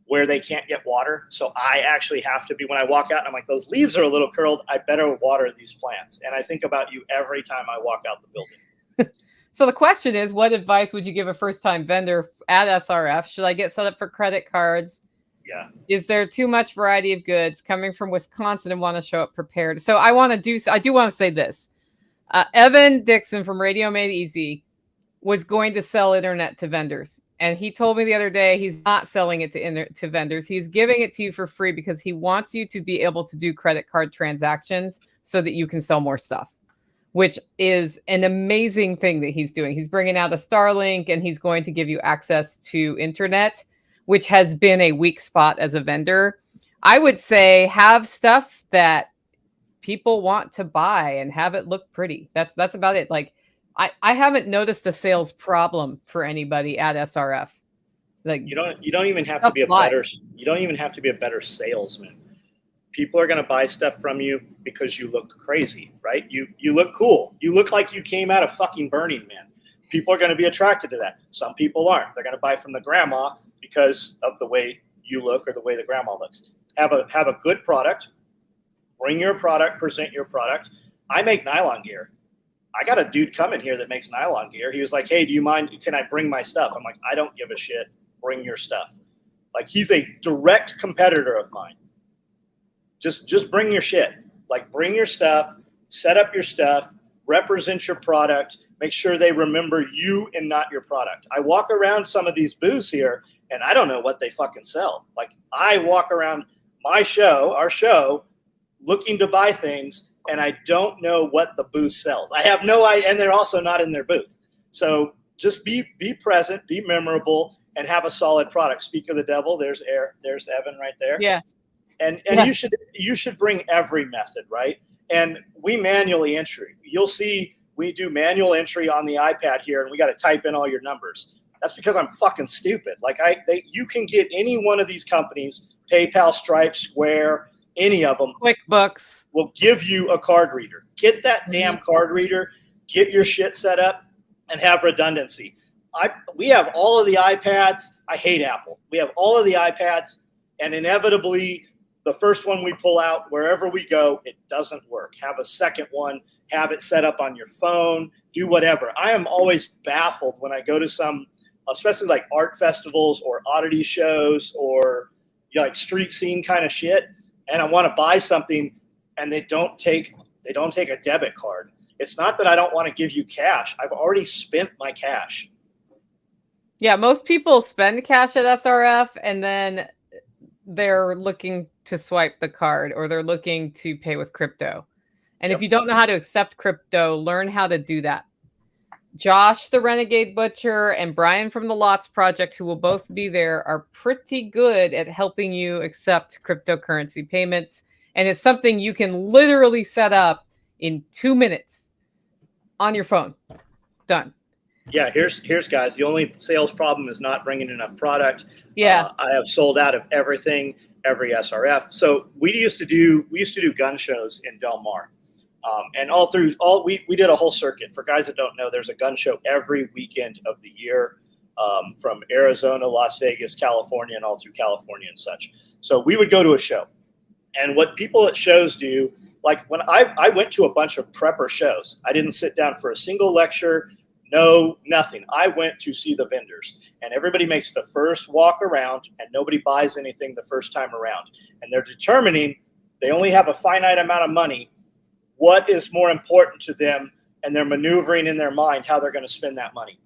where they can't get water. So I actually have to be, when I walk out and I'm like, those leaves are a little curled, I better water these plants. And I think about you every time I walk out the building. So the question is, what advice would you give a first-time vendor at SRF? Should I get set up for credit cards? Yeah. Is there too much variety of goods? Coming from Wisconsin and want to show up prepared. So I do want to say this. Evan Dixon from Radio Made Easy was going to sell internet to vendors. And he told me the other day he's not selling it to vendors. He's giving it to you for free because he wants you to be able to do credit card transactions so that you can sell more stuff, which is an amazing thing that he's doing. He's bringing out a Starlink, and he's going to give you access to internet, which has been a weak spot as a vendor. I would say have stuff that people want to buy and have it look pretty. That's about it. Like, I haven't noticed a sales problem for anybody at SRF. Like, you don't even have to be a better salesman. People are going to buy stuff from you because you look crazy, right? You look cool. You look like you came out of fucking Burning Man. People are going to be attracted to that. Some people aren't. They're going to buy from the grandma because of the way you look or the way the grandma looks. Have a good product. Bring your product. Present your product. I make nylon gear. I got a dude coming here that makes nylon gear. He was like, hey, do you mind? Can I bring my stuff? I'm like, I don't give a shit. Bring your stuff. Like, he's a direct competitor of mine. Just bring your shit. Like, bring your stuff, set up your stuff, represent your product, make sure they remember you and not your product. I walk around some of these booths here, and I don't know what they fucking sell. Like, I walk around our show, looking to buy things, and I don't know what the booth sells. I have no idea, and they're also not in their booth. So just be present, be memorable, and have a solid product. Speak of the devil, there's Evan right there. Yeah. And you should bring every method, right? And we manually entry. You'll see we do manual entry on the iPad here, and we got to type in all your numbers. That's because I'm fucking stupid. Like, you can get any one of these companies, PayPal, Stripe, Square, any of them. QuickBooks will give you a card reader. Get that damn card reader. Get your shit set up, and have redundancy. We have all of the iPads. I hate Apple. We have all of the iPads, and inevitably, the first one we pull out, wherever we go, it doesn't work. Have a second one. Have it set up on your phone. Do whatever. I am always baffled when I go to some, especially like art festivals or oddity shows or like street scene kind of shit, and I want to buy something, and they don't take a debit card. It's not that I don't want to give you cash. I've already spent my cash. Yeah, most people spend cash at SRF, and then they're looking to swipe the card, or they're looking to pay with crypto. And if you don't know how to accept crypto, learn how to do that. Josh, the Renegade Butcher, and Brian from the Lots Project, who will both be there, are pretty good at helping you accept cryptocurrency payments. And it's something you can literally set up in 2 minutes on your phone. Done. Yeah, here's guys. The only sales problem is not bringing enough product. Yeah, I have sold out of everything, every SRF. So we used to do gun shows in Del Mar, and we did a whole circuit. For guys that don't know, there's a gun show every weekend of the year, from Arizona, Las Vegas, California, and all through California and such. So we would go to a show, and what people at shows do, like when I went to a bunch of prepper shows, I didn't sit down for a single lecture. No, nothing. I went to see the vendors, and everybody makes the first walk around, and nobody buys anything the first time around. And they're determining, they only have a finite amount of money, what is more important to them, and they're maneuvering in their mind how they're going to spend that money.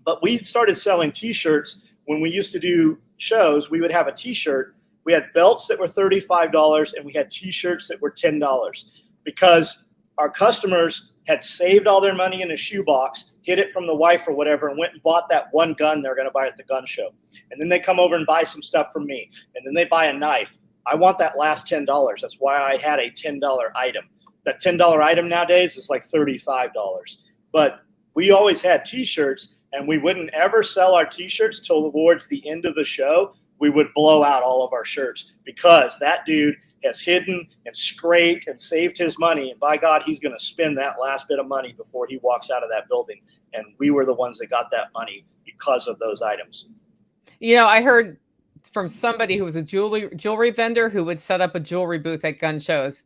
But we started selling T-shirts when we used to do shows. We would have a T-shirt. We had belts that were $35, and we had T-shirts that were $10, because our customers had saved all their money in a shoebox, hid it from the wife or whatever, and went and bought that one gun they're going to buy at the gun show. And then they come over and buy some stuff from me. And then they buy a knife. I want that last $10. That's why I had a $10 item. That $10 item nowadays is like $35. But we always had T-shirts, and we wouldn't ever sell our T-shirts till towards the end of the show. We would blow out all of our shirts, because that dude has hidden and scraped and saved his money, and by God, he's going to spend that last bit of money before he walks out of that building. And we were the ones that got that money because of those items. You know, I heard from somebody who was a jewelry vendor who would set up a jewelry booth at gun shows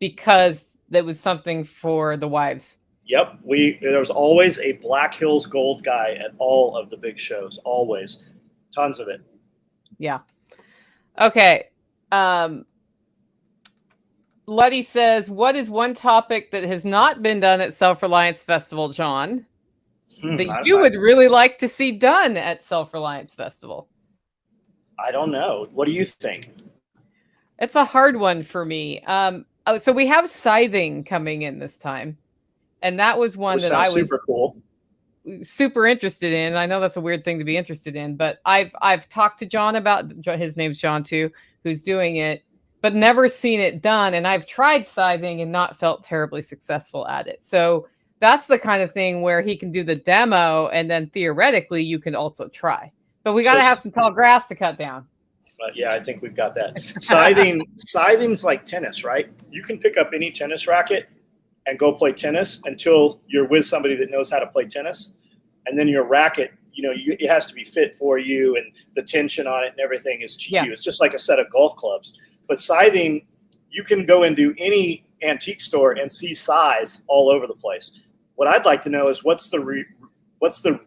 because that was something for the wives. Yep, there was always a Black Hills Gold guy at all of the big shows, always, tons of it. Yeah. Okay. Letty says, what is one topic that has not been done at Self-Reliance Festival, John, that you would really like to see done at Self-Reliance Festival? I don't know. What do you think? It's a hard one for me. So we have scything coming in this time. And that was one that I was super cool, super interested in. I know that's a weird thing to be interested in, but I've talked to John about, his name's John too, who's doing it, but never seen it done. And I've tried scything and not felt terribly successful at it. So that's the kind of thing where he can do the demo, and then theoretically you can also try. But we got to have some tall grass to cut down. Yeah, I think we've got that. Scything's like tennis, right? You can pick up any tennis racket and go play tennis until you're with somebody that knows how to play tennis. And then your racket, it has to be fit for you, and the tension on it and everything is to you. It's just like a set of golf clubs. But scything, you can go into any antique store and see size all over the place. What I'd like to know is what's the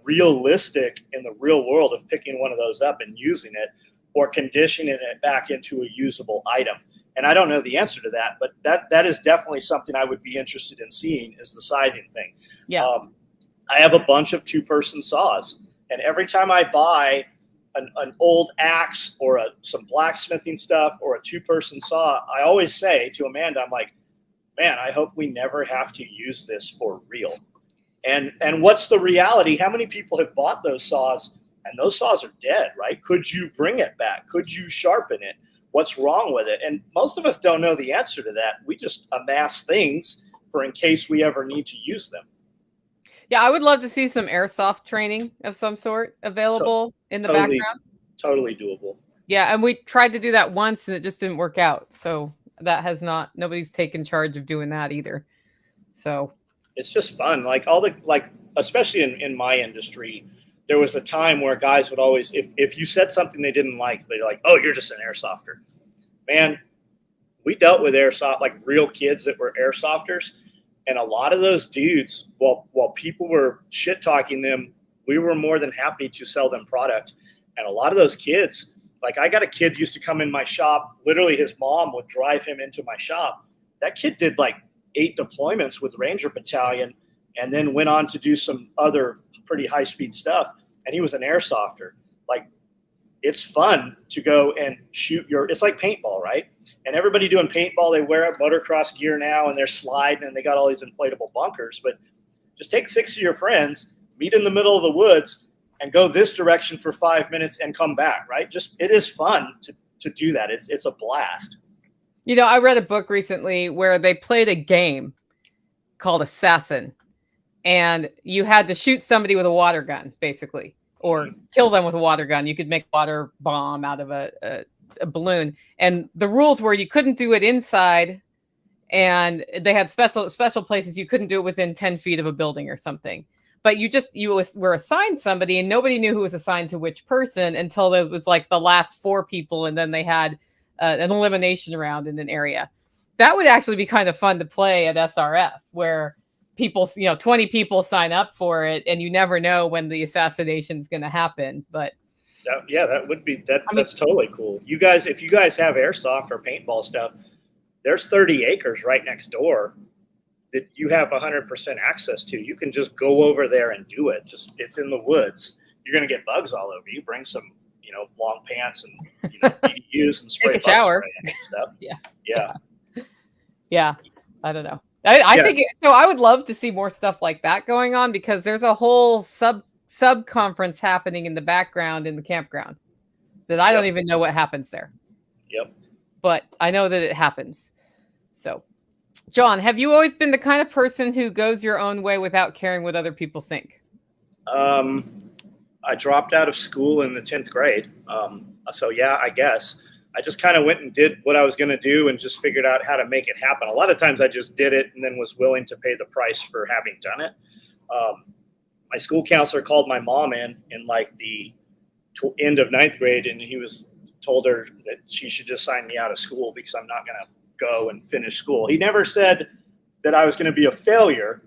realistic in the real world of picking one of those up and using it, or conditioning it back into a usable item. And I don't know the answer to that, but that is definitely something I would be interested in seeing, is the scything thing. Yeah. I have a bunch of 2-person saws, and every time I buy an old axe or some blacksmithing stuff or a 2-person saw, I always say to Amanda, I'm like, man, I hope we never have to use this for real. And what's the reality? How many people have bought those saws and those saws are dead, right? Could you bring it back? Could you sharpen it? What's wrong with it? And most of us don't know the answer to that. We just amass things for in case we ever need to use them. Yeah, I would love to see some airsoft training of some sort available in the background. Totally doable. Yeah, and we tried to do that once and it just didn't work out. So that has not, nobody's taken charge of doing that either. So it's just fun. Like especially in my industry, there was a time where guys would always, if you said something they didn't like, they're like, oh, you're just an airsofter. Man, we dealt with airsoft, like real kids that were airsofters. And a lot of those dudes, while people were shit talking them, we were more than happy to sell them product. And a lot of those kids, like I got a kid used to come in my shop. Literally his mom would drive him into my shop. That kid did like 8 deployments with Ranger Battalion and then went on to do some other pretty high speed stuff. And he was an airsofter. Like it's fun to go and shoot it's like paintball, right? And everybody doing paintball, they wear up motocross gear now and they're sliding and they got all these inflatable bunkers. But just take 6 of your friends, meet in the middle of the woods and go this direction for 5 minutes and come back, right? Just, it is fun to do that. It's a blast. You know, I read a book recently where they played a game called Assassin and you had to shoot somebody with a water gun, basically, or kill them with a water gun. You could make a water bomb out of a balloon. And the rules were you couldn't do it inside and they had special places you couldn't do it within 10 feet of a building or something. But you were assigned somebody and nobody knew who was assigned to which person until it was like the last 4 people. And then they had an elimination round in an area. That would actually be kind of fun to play at SRF where people, 20 people sign up for it and you never know when the assassination is going to happen. But that would be that's totally cool. You guys, if you guys have airsoft or paintball stuff, there's 30 acres right next door that you have 100% access to. You can just go over there and do it. It's in the woods. You're going to get bugs all over you. Bring some, long pants and BDUs and spray take a shower and stuff. Yeah. I don't know. I think so. I would love to see more stuff like that going on because there's a whole sub conference happening in the background in the campground that I don't even know what happens there. Yep. But I know that it happens. So, John, have you always been the kind of person who goes your own way without caring what other people think? I dropped out of school in the 10th grade. So yeah, I guess I just kind of went and did what I was going to do and just figured out how to make it happen. A lot of times I just did it and then was willing to pay the price for having done it. My school counselor called my mom in like the end of 9th grade and he told her that she should just sign me out of school because I'm not going to go and finish school. He never said that I was going to be a failure,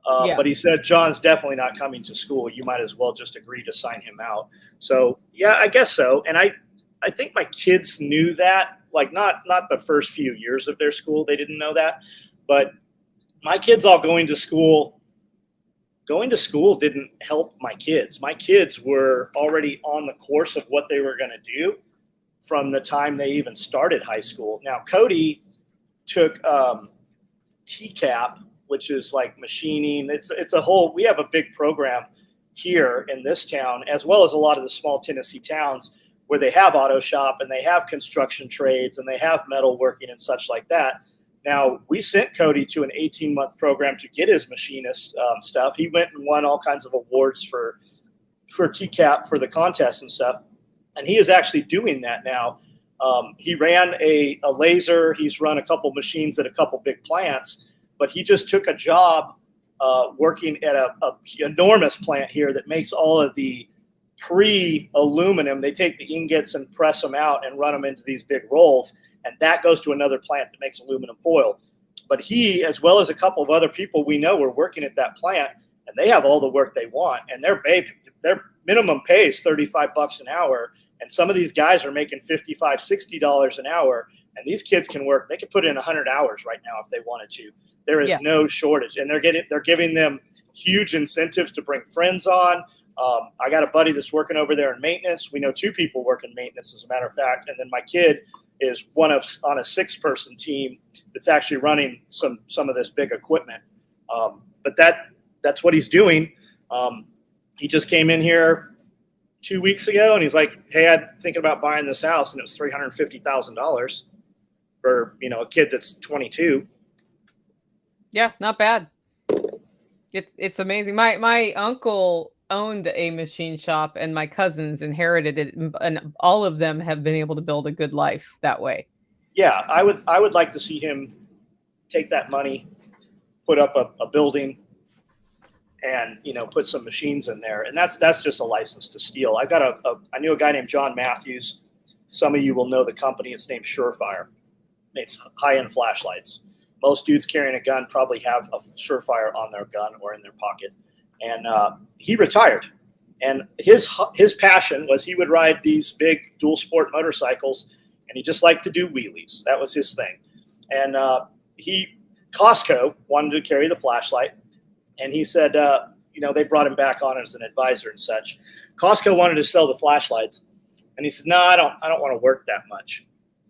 but he said, John's definitely not coming to school. You might as well just agree to sign him out. So yeah, I guess so. And I think my kids knew that, like not the first few years of their school. They didn't know that, but my kids all going to school didn't help my kids. My kids were already on the course of what they were going to do from the time they even started high school. Now, Cody took TCAP, which is like machining. It's a whole, we have a big program here in this town, as well as a lot of the small Tennessee towns where they have auto shop and they have construction trades and they have metalworking and such like that. Now, we sent Cody to an 18-month program to get his machinist stuff. He went and won all kinds of awards for TCAP for the contest and stuff. And he is actually doing that now. He ran a laser. He's run a couple machines at a couple big plants, but he just took a job working at a enormous plant here that makes all of the pre-aluminum. They take the ingots and press them out and run them into these big rolls. And that goes to another plant that makes aluminum foil. But he, as well as a couple of other people we know, are working at that plant, and they have all the work they want. And their minimum pay is $35 an hour. And some of these guys are making $55, $60 an hour. And these kids can work. They could put in 100 hours right now if they wanted to. There is no shortage. And they're giving them huge incentives to bring friends on. I got a buddy that's working over there in maintenance. We know 2 people work in maintenance, as a matter of fact. And then my kid is on a 6-person team that's actually running some of this big equipment. But that's what he's doing. He just came in here 2 weeks ago, and he's like, "Hey, I'm thinking about buying this house," and it was $350,000 for a kid that's 22. Yeah, not bad. It's amazing. My uncle owned a machine shop, and my cousins inherited it, and all of them have been able to build a good life that way. Yeah, I would like to see him take that money, put up a building, and put some machines in there, and that's just a license to steal. I knew a guy named John Matthews. Some of you will know the company. It's named Surefire. It's high-end flashlights. Most dudes carrying a gun probably have a Surefire on their gun or in their pocket. And he retired. And his passion was he would ride these big dual sport motorcycles, and he just liked to do wheelies. That was his thing. And Costco wanted to carry the flashlight, and he said, they brought him back on as an advisor and such. Costco wanted to sell the flashlights, and he said, "No, I don't want to work that much."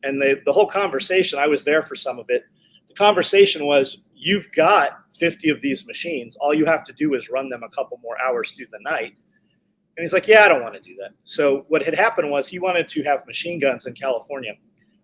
And the whole conversation, I was there for some of it. The conversation was, "You've got 50 of these machines. All you have to do is run them a couple more hours through the night." And he's like, "Yeah, I don't want to do that." So what had happened was he wanted to have machine guns in California.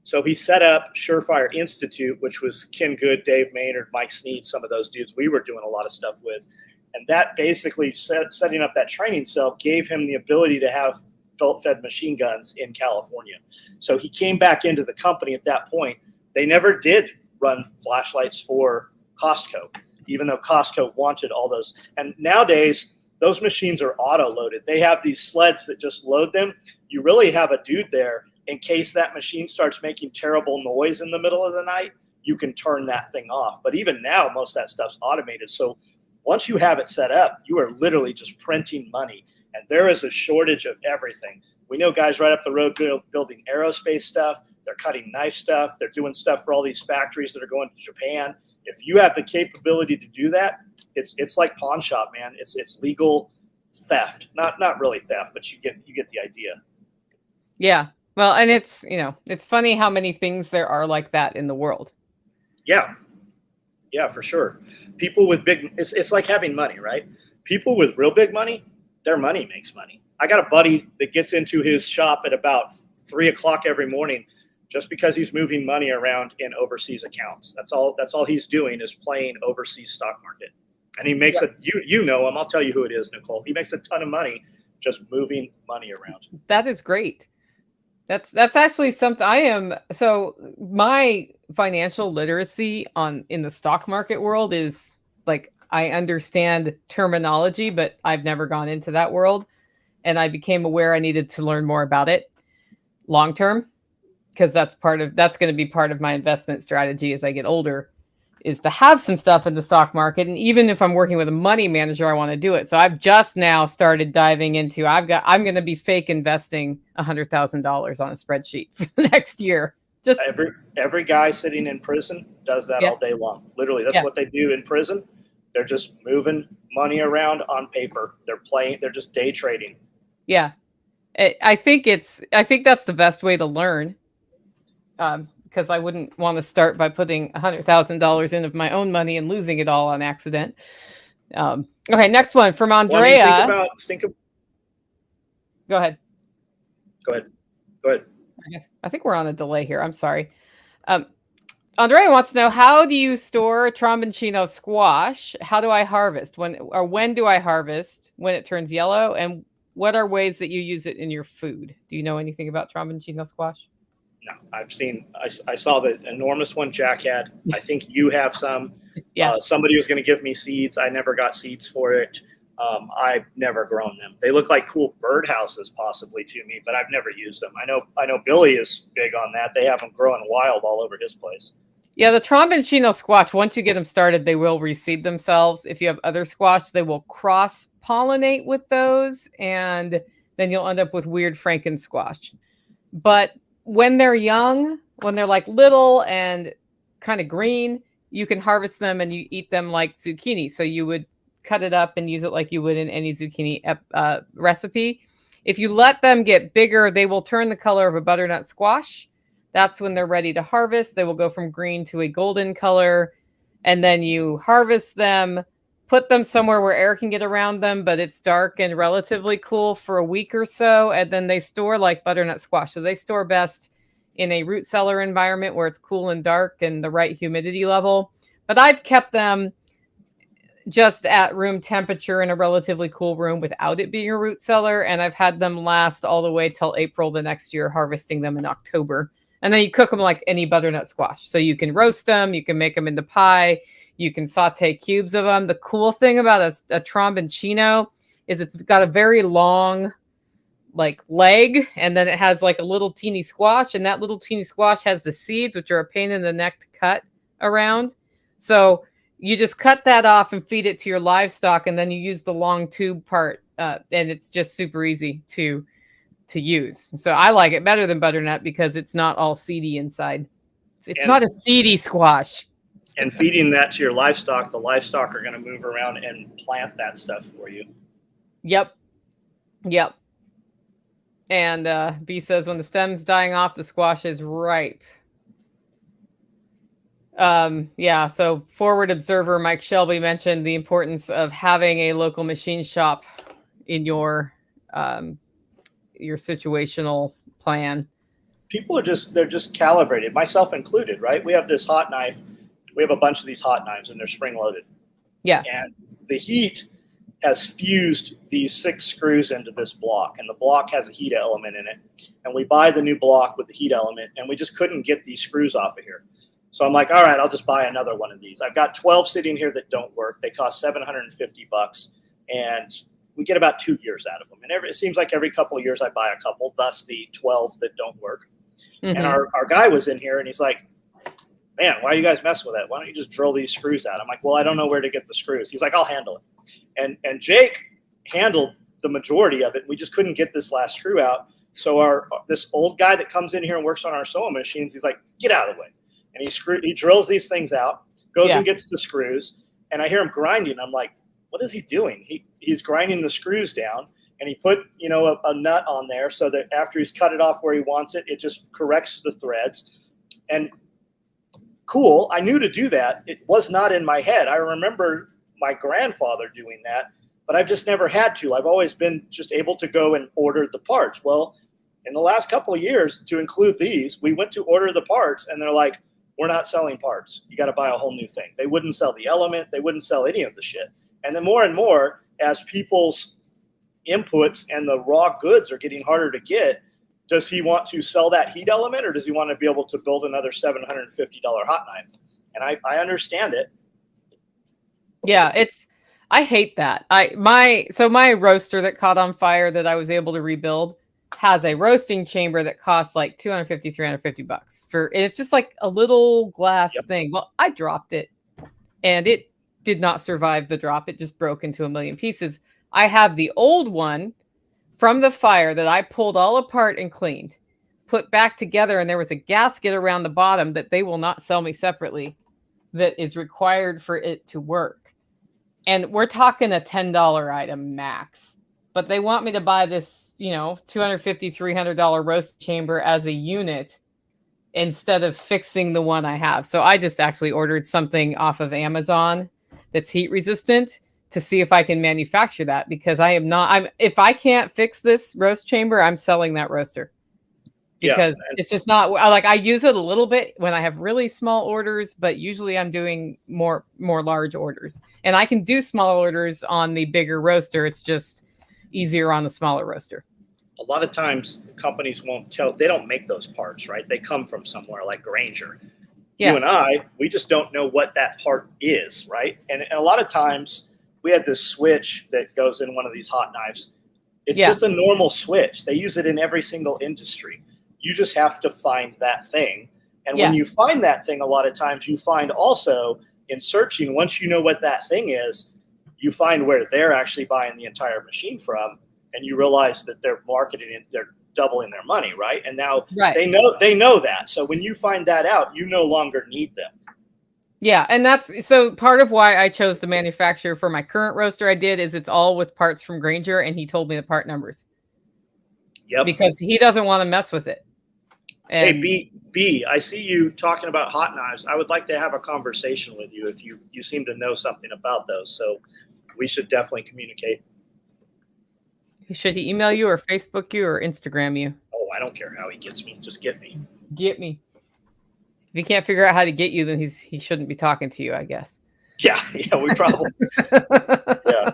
So he set up Surefire Institute, which was Ken Good, Dave Maynard, Mike Sneed, some of those dudes we were doing a lot of stuff with. And that basically setting up that training cell gave him the ability to have belt-fed machine guns in California. So he came back into the company at that point. They never did run flashlights for Costco, even though Costco wanted all those. And nowadays, those machines are auto-loaded. They have these sleds that just load them. You really have a dude there in case that machine starts making terrible noise in the middle of the night. You can turn that thing off. But even now, most of that stuff's automated. So once you have it set up, you are literally just printing money. And there is a shortage of everything. We know guys right up the road building aerospace stuff. They're cutting knife stuff. They're doing stuff for all these factories that are going to Japan. If you have the capability to do that, it's like pawn shop, man. It's legal theft. Not really theft, but you get the idea. Yeah. Well, and it's funny how many things there are like that in the world. Yeah. Yeah, for sure. People with it's like having money, right? People with real big money, their money makes money. I got a buddy that gets into his shop at about 3:00 every morning just because he's moving money around in overseas accounts. That's all he's doing is playing overseas stock market. And he makes you know him. I'll tell you who it is, Nicole. He makes a ton of money just moving money around. That is great. That's actually something so my financial literacy in the stock market world is like, I understand terminology, but I've never gone into that world. And I became aware I needed to learn more about it long term, because that's going to be part of my investment strategy as I get older, is to have some stuff in the stock market. And even if I'm working with a money manager, I want to do it. So I've just now started diving into, I'm going to be fake investing $100,000 on a spreadsheet for the next year. Just every guy sitting in prison does that all day long. Literally, that's what they do in prison. They're just moving money around on paper. They're just day trading. Yeah. I think that's the best way to learn. Because I wouldn't want to start by putting $100,000 in of my own money and losing it all on accident. Okay, next one from Andrea. Go ahead. I think we're on a delay here. I'm sorry. Andrea wants to know, how do you store tromboncino squash? How do I harvest? When do I harvest? When it turns yellow? And what are ways that you use it in your food? Do you know anything about tromboncino squash? No, I saw the enormous one Jack had. I think you have some. Yeah. Somebody was going to give me seeds. I never got seeds for it. I've never grown them. They look like cool birdhouses possibly to me, but I've never used them. I know Billy is big on that. They have them growing wild all over his place. Yeah, the tromboncino squash, once you get them started, they will reseed themselves. If you have other squash, they will cross-pollinate with those, and then you'll end up with weird Franken squash. But when they're young, when they're like little and kind of green, you can harvest them and you eat them like zucchini. So you would cut it up and use it like you would in any zucchini recipe. If you let them get bigger, they will turn the color of a butternut squash. That's when they're ready to harvest. They will go from green to a golden color. And then you harvest them, put them somewhere where air can get around them, but it's dark and relatively cool for a week or so. And then they store like butternut squash. So they store best in a root cellar environment where it's cool and dark and the right humidity level. But I've kept them just at room temperature in a relatively cool room without it being a root cellar. And I've had them last all the way till April the next year, harvesting them in October. And then you cook them like any butternut squash. So you can roast them, you can make them into pie, you can saute cubes of them. The cool thing about a tromboncino is it's got a very long like leg, and then it has like a little teeny squash, and that little teeny squash has the seeds, which are a pain in the neck to cut around. So you just cut that off and feed it to your livestock, and then you use the long tube part, and it's just super easy to use. So I like it better than butternut because it's not all seedy inside. It's not a seedy squash. And feeding that to your livestock, the livestock are going to move around and plant that stuff for you. Yep. And B says, when the stem's dying off, the squash is ripe. Yeah, so forward observer Mike Shelby mentioned the importance of having a local machine shop in your situational plan. People they're just calibrated, myself included, right? We have this hot knife. We have a bunch of these hot knives, and they're spring loaded. Yeah. And the heat has fused these 6 screws into this block, and the block has a heat element in it. And we buy the new block with the heat element, and we just couldn't get these screws off of here. So I'm like, all right, I'll just buy another one of these. I've got 12 sitting here that don't work. They cost $750, and we get about 2 years out of them. And it seems like every couple of years I buy a couple, thus the 12 that don't work. Mm-hmm. And our guy was in here, and he's like, man, why are you guys messing with that? Why don't you just drill these screws out? I'm like, well, I don't know where to get the screws. He's like, I'll handle it. And Jake handled the majority of it. We just couldn't get this last screw out. So this old guy that comes in here and works on our sewing machines, he's like, get out of the way. And he drills these things out, goes and gets the screws. And I hear him grinding. I'm like, what is he doing? He's grinding the screws down, and he put, a nut on there so that after he's cut it off where he wants it, it just corrects the threads. And cool. I knew to do that. It was not in my head. I remember my grandfather doing that, but I've just never had to. I've always been just able to go and order the parts. Well, in the last couple of years, to include these, we went to order the parts, and they're like, we're not selling parts. You got to buy a whole new thing. They wouldn't sell the element. They wouldn't sell any of the shit. And then more and more, as people's inputs and the raw goods are getting harder to get, does he want to sell that heat element, or does he want to be able to build another $750 hot knife? And I understand it. Yeah, I hate that. My roaster that caught on fire that I was able to rebuild has a roasting chamber that costs like $250, $350 and it's just like a little glass thing. Well, I dropped it, and it did not survive the drop. It just broke into a million pieces. I have the old one from the fire that I pulled all apart and cleaned, put back together, and there was a gasket around the bottom that they will not sell me separately that is required for it to work. And we're talking a $10 item max, but they want me to buy this, $250, $300 roast chamber as a unit instead of fixing the one I have. So I just actually ordered something off of Amazon that's heat resistant to see if I can manufacture that, because if I can't fix this roast chamber, I'm selling that roaster, because it's just not like, I use it a little bit when I have really small orders, but usually I'm doing more large orders, and I can do small orders on the bigger roaster. It's just easier on the smaller roaster. A lot of times companies they don't make those parts, right? They come from somewhere like Grainger. Yeah. You and we just don't know what that part is, right? And a lot of times we had this switch that goes in one of these hot knives. It's just a normal switch. They use it in every single industry. You just have to find that thing. And when you find that thing, a lot of times you find also in searching, once you know what that thing is, you find where they're actually buying the entire machine from, and you realize that they're marketing it, they're doubling their money, right? And now they know that. So when you find that out, you no longer need them. Yeah, and that's so part of why I chose the manufacturer for my current roaster I did is it's all with parts from Granger, and he told me the part numbers. Yep. Because he doesn't want to mess with it. And hey, B, I see you talking about hot knives. I would like to have a conversation with you if you seem to know something about those. So we should definitely communicate. should he email you or Facebook you or Instagram you? Oh, I don't care how he gets me. Just get me. Get me. If he can't figure out how to get you, then he shouldn't be talking to you, I guess. Yeah, we probably. Yeah.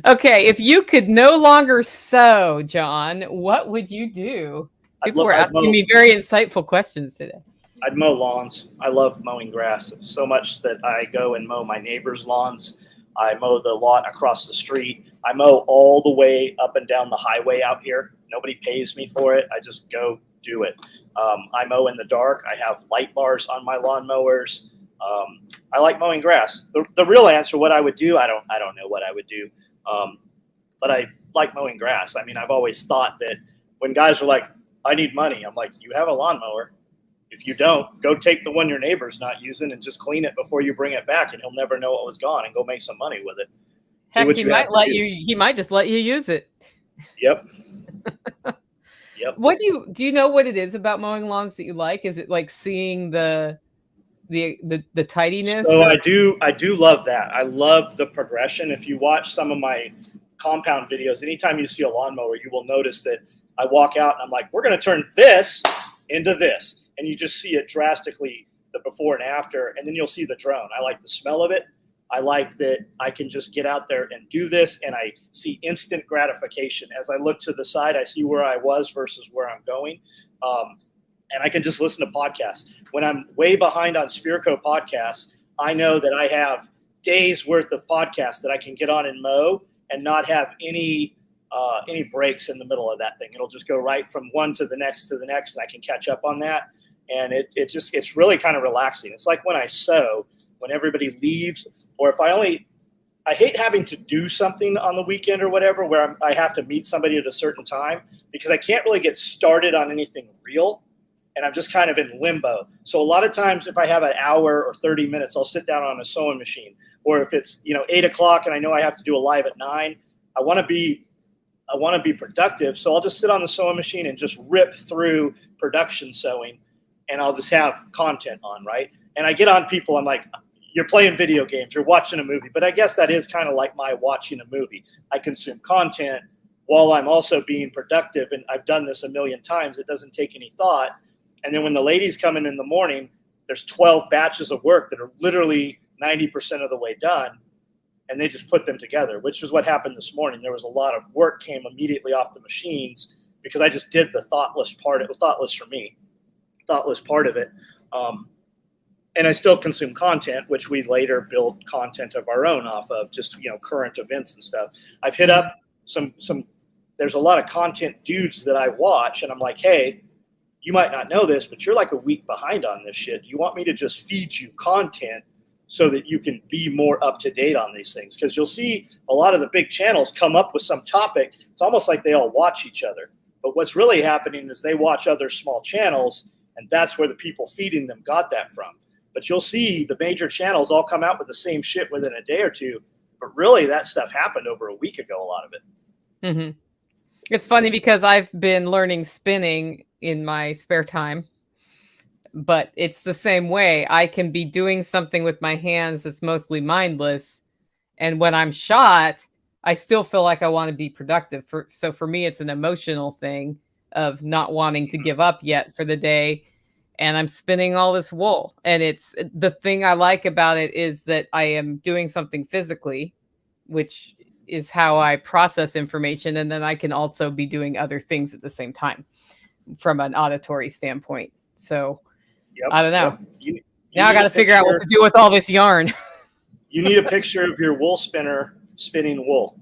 Okay, if you could no longer sew, John, what would you do? People were asking me very insightful questions today. I'd mow lawns. I love mowing grass so much that I go and mow my neighbor's lawns. I mow the lot across the street. I mow all the way up and down the highway out here. Nobody pays me for it. I just go do it. I mow in the dark. I have light bars on my lawn mowers. I like mowing grass. The real answer, what I would do, I don't know what I would do. But I like mowing grass. I mean, I've always thought that when guys are like, I need money, I'm like, you have a lawnmower. If you don't, go take the one your neighbor's not using and just clean it before you bring it back, and he'll never know it was gone, and go make some money with it. Heck, he might just let you use it. Yep. Yep. What do you know what it is about mowing lawns that you like? Is it like seeing the tidiness? So I do love that. I love the progression. If you watch some of my compound videos, anytime you see a lawnmower, you will notice that I walk out and I'm like, we're going to turn this into this. And you just see it drastically, the before and after, and then you'll see the drone. I like the smell of it. I like that I can just get out there and do this, and I see instant gratification. As I look to the side, I see where I was versus where I'm going. And I can just listen to podcasts. When I'm way behind on Spearco podcasts, I know that I have days worth of podcasts that I can get on and mow and not have any breaks in the middle of that thing. It'll just go right from one to the next, and I can catch up on that. And it's really kind of relaxing. It's like when I sew, when everybody leaves, or if I hate having to do something on the weekend or whatever, where I have to meet somebody at a certain time, because I can't really get started on anything real. And I'm just kind of in limbo. So a lot of times if I have an hour or 30 minutes, I'll sit down on a sewing machine. Or if it's 8 o'clock and I know I have to do a live at 9, I want to be productive. So I'll just sit on the sewing machine and just rip through production sewing, and I'll just have content on, right? And I get on people, I'm like, you're playing video games, you're watching a movie. But I guess that is kind of like my watching a movie. I consume content while I'm also being productive. And I've done this a million times. It doesn't take any thought. And then when the ladies come in the morning, there's 12 batches of work that are literally 90% of the way done. And they just put them together, which is what happened this morning. There was a lot of work came immediately off the machines because I just did the thoughtless part. It was thoughtless for me, thoughtless part of it. And I still consume content, which we later build content of our own off of, just, current events and stuff. I've hit up some, there's a lot of content dudes that I watch, and I'm like, hey, you might not know this, but you're like a week behind on this shit. Do you want me to just feed you content so that you can be more up to date on these things? Because you'll see a lot of the big channels come up with some topic. It's almost like they all watch each other. But what's really happening is they watch other small channels, and that's where the people feeding them got that from. But you'll see the major channels all come out with the same shit within a day or two. But really, that stuff happened over a week ago, a lot of it. Mm-hmm. It's funny because I've been learning spinning in my spare time. But it's the same way. I can be doing something with my hands that's mostly mindless. And when I'm shot, I still feel like I want to be productive. So for me, it's an emotional thing of not wanting to give up yet for the day. And I'm spinning all this wool. And it's the thing I like about it is that I am doing something physically, which is how I process information. And then I can also be doing other things at the same time from an auditory standpoint. So yep, I don't know. Yep. Now I got to figure out what to do with all this yarn. You need a picture of your wool spinner spinning wool.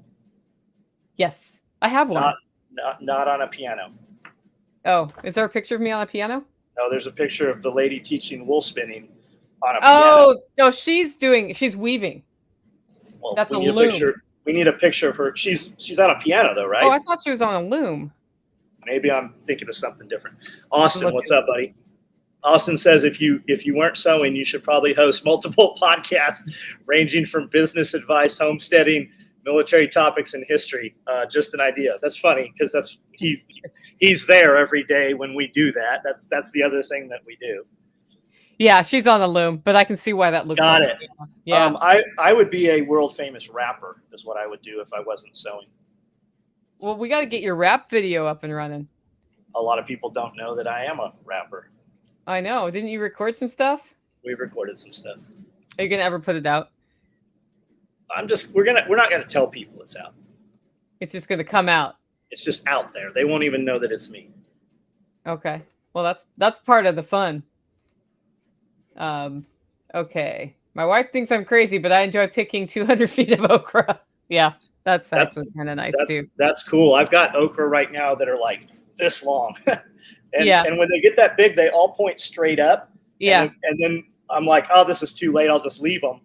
Yes, I have one. Not on a piano. Oh, is there a picture of me on a piano? No, there's a picture of the lady teaching wool spinning on a piano. Oh, no, she's weaving. Well, that's a loom. We need a picture of her. She's on a piano though, right? Oh, I thought she was on a loom. Maybe I'm thinking of something different. Austin, what's up, buddy? Austin says if you weren't sewing, you should probably host multiple podcasts ranging from business advice, homesteading, military topics, and history. Just an idea. That's funny because he's there every day when we do that. That's the other thing that we do. Yeah, she's on the loom, but I can see why that looks. Got like it. Yeah. I would be a world famous rapper is what I would do if I wasn't sewing. Well, we got to get your rap video up and running. A lot of people don't know that I am a rapper. I know. Didn't you record some stuff? We've recorded some stuff. Are you gonna ever put it out? We're not gonna tell people it's out. It's just gonna come out. It's just out there. They won't even know that it's me. Okay. Well, that's part of the fun. Okay. My wife thinks I'm crazy, but I enjoy picking 200 feet of okra. Yeah, that's actually kind of nice too. That's cool. I've got okra right now that are like this long. And when they get that big, they all point straight up. Yeah. And then I'm like, oh, this is too late. I'll just leave them.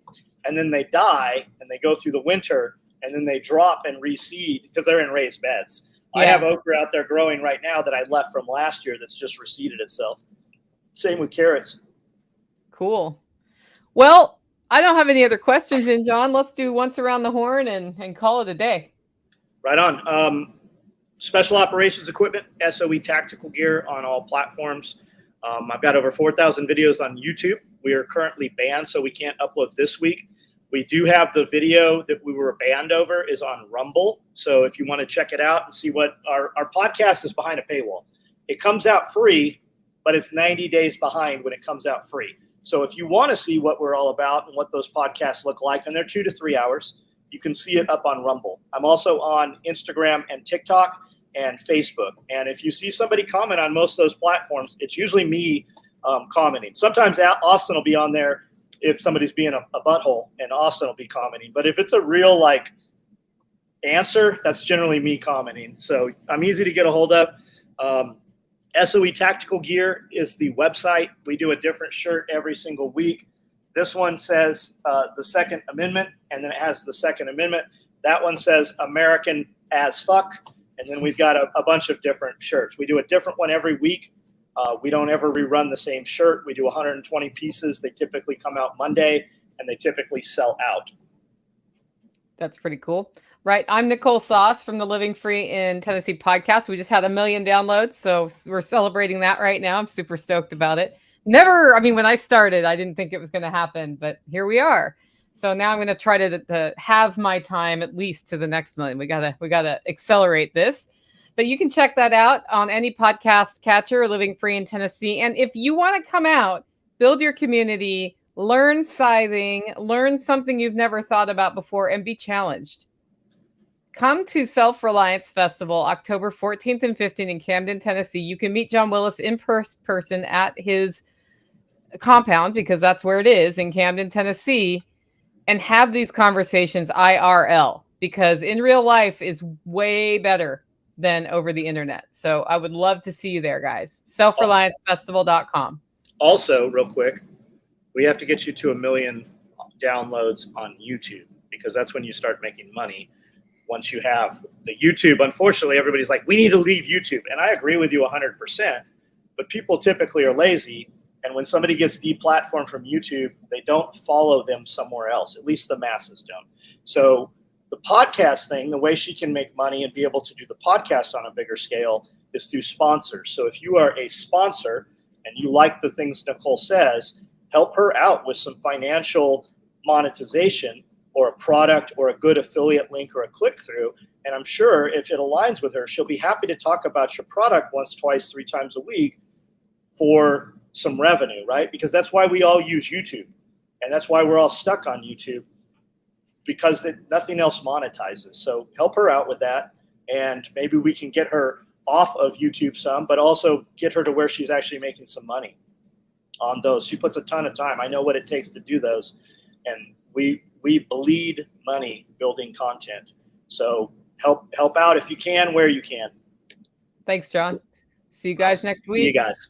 And then they die and they go through the winter and then they drop and reseed because they're in raised beds. Yeah. I have okra out there growing right now that I left from last year that's just reseeded itself. Same with carrots. Cool. Well, I don't have any other questions in, John. Let's do once around the horn and call it a day. Right on. Special operations equipment, SOE tactical gear on all platforms. I've got over 4,000 videos on YouTube. We are currently banned, so we can't upload this week. We do have the video that we were banned over is on Rumble. So if you want to check it out and see what our podcast is behind a paywall. It comes out free, but it's 90 days behind when it comes out free. So if you want to see what we're all about and what those podcasts look like, and they're 2 to 3 hours, you can see it up on Rumble. I'm also on Instagram and TikTok and Facebook. And if you see somebody comment on most of those platforms, it's usually me commenting. Sometimes Austin will be on there if somebody's being a butthole, and Austin will be commenting. But if it's a real answer, that's generally me commenting. So I'm easy to get a hold of. SOE Tactical Gear is the website. We do a different shirt every single week. This one says the Second Amendment, and then it has the Second Amendment. That one says American as fuck. And then we've got a bunch of different shirts. We do a different one every week. We don't ever rerun the same shirt. We do 120 pieces. They typically come out Monday, and they typically sell out. That's pretty cool. Right. I'm Nicole Sauce from the Living Free in Tennessee podcast. We just had 1 million downloads, so we're celebrating that right now. I'm super stoked about it. When I started, I didn't think it was going to happen, but here we are. So now I'm going to try to have my time at least to the next million. We gotta accelerate this. But you can check that out on any podcast catcher, Living Free in Tennessee. And if you want to come out, build your community, learn scything, learn something you've never thought about before, and be challenged, come to Self-Reliance Festival, October 14th and 15th in Camden, Tennessee. You can meet John Willis in person at his compound, because that's where it is, in Camden, Tennessee, and have these conversations IRL, because in real life is way better than over the internet. So I would love to see you there, guys. selfreliancefestival.com. Also, real quick, we have to get you to 1 million downloads on YouTube, because that's when you start making money. Once you have the YouTube, unfortunately, everybody's like, we need to leave YouTube. And I agree with you 100%, but people typically are lazy. And when somebody gets deplatformed from YouTube, they don't follow them somewhere else. At least the masses don't. So the podcast thing, the way she can make money and be able to do the podcast on a bigger scale is through sponsors. So if you are a sponsor and you like the things Nicole says, help her out with some financial monetization or a product or a good affiliate link or a click-through. And I'm sure if it aligns with her, she'll be happy to talk about your product once, twice, 3 times a week for some revenue, right? Because that's why we all use YouTube. And that's why we're all stuck on YouTube, because nothing else monetizes. So help her out with that. And maybe we can get her off of YouTube some, but also get her to where she's actually making some money on those. She puts a ton of time. I know what it takes to do those. And we bleed money building content. So help out if you can, where you can. Thanks, John. See you guys next week. See you guys.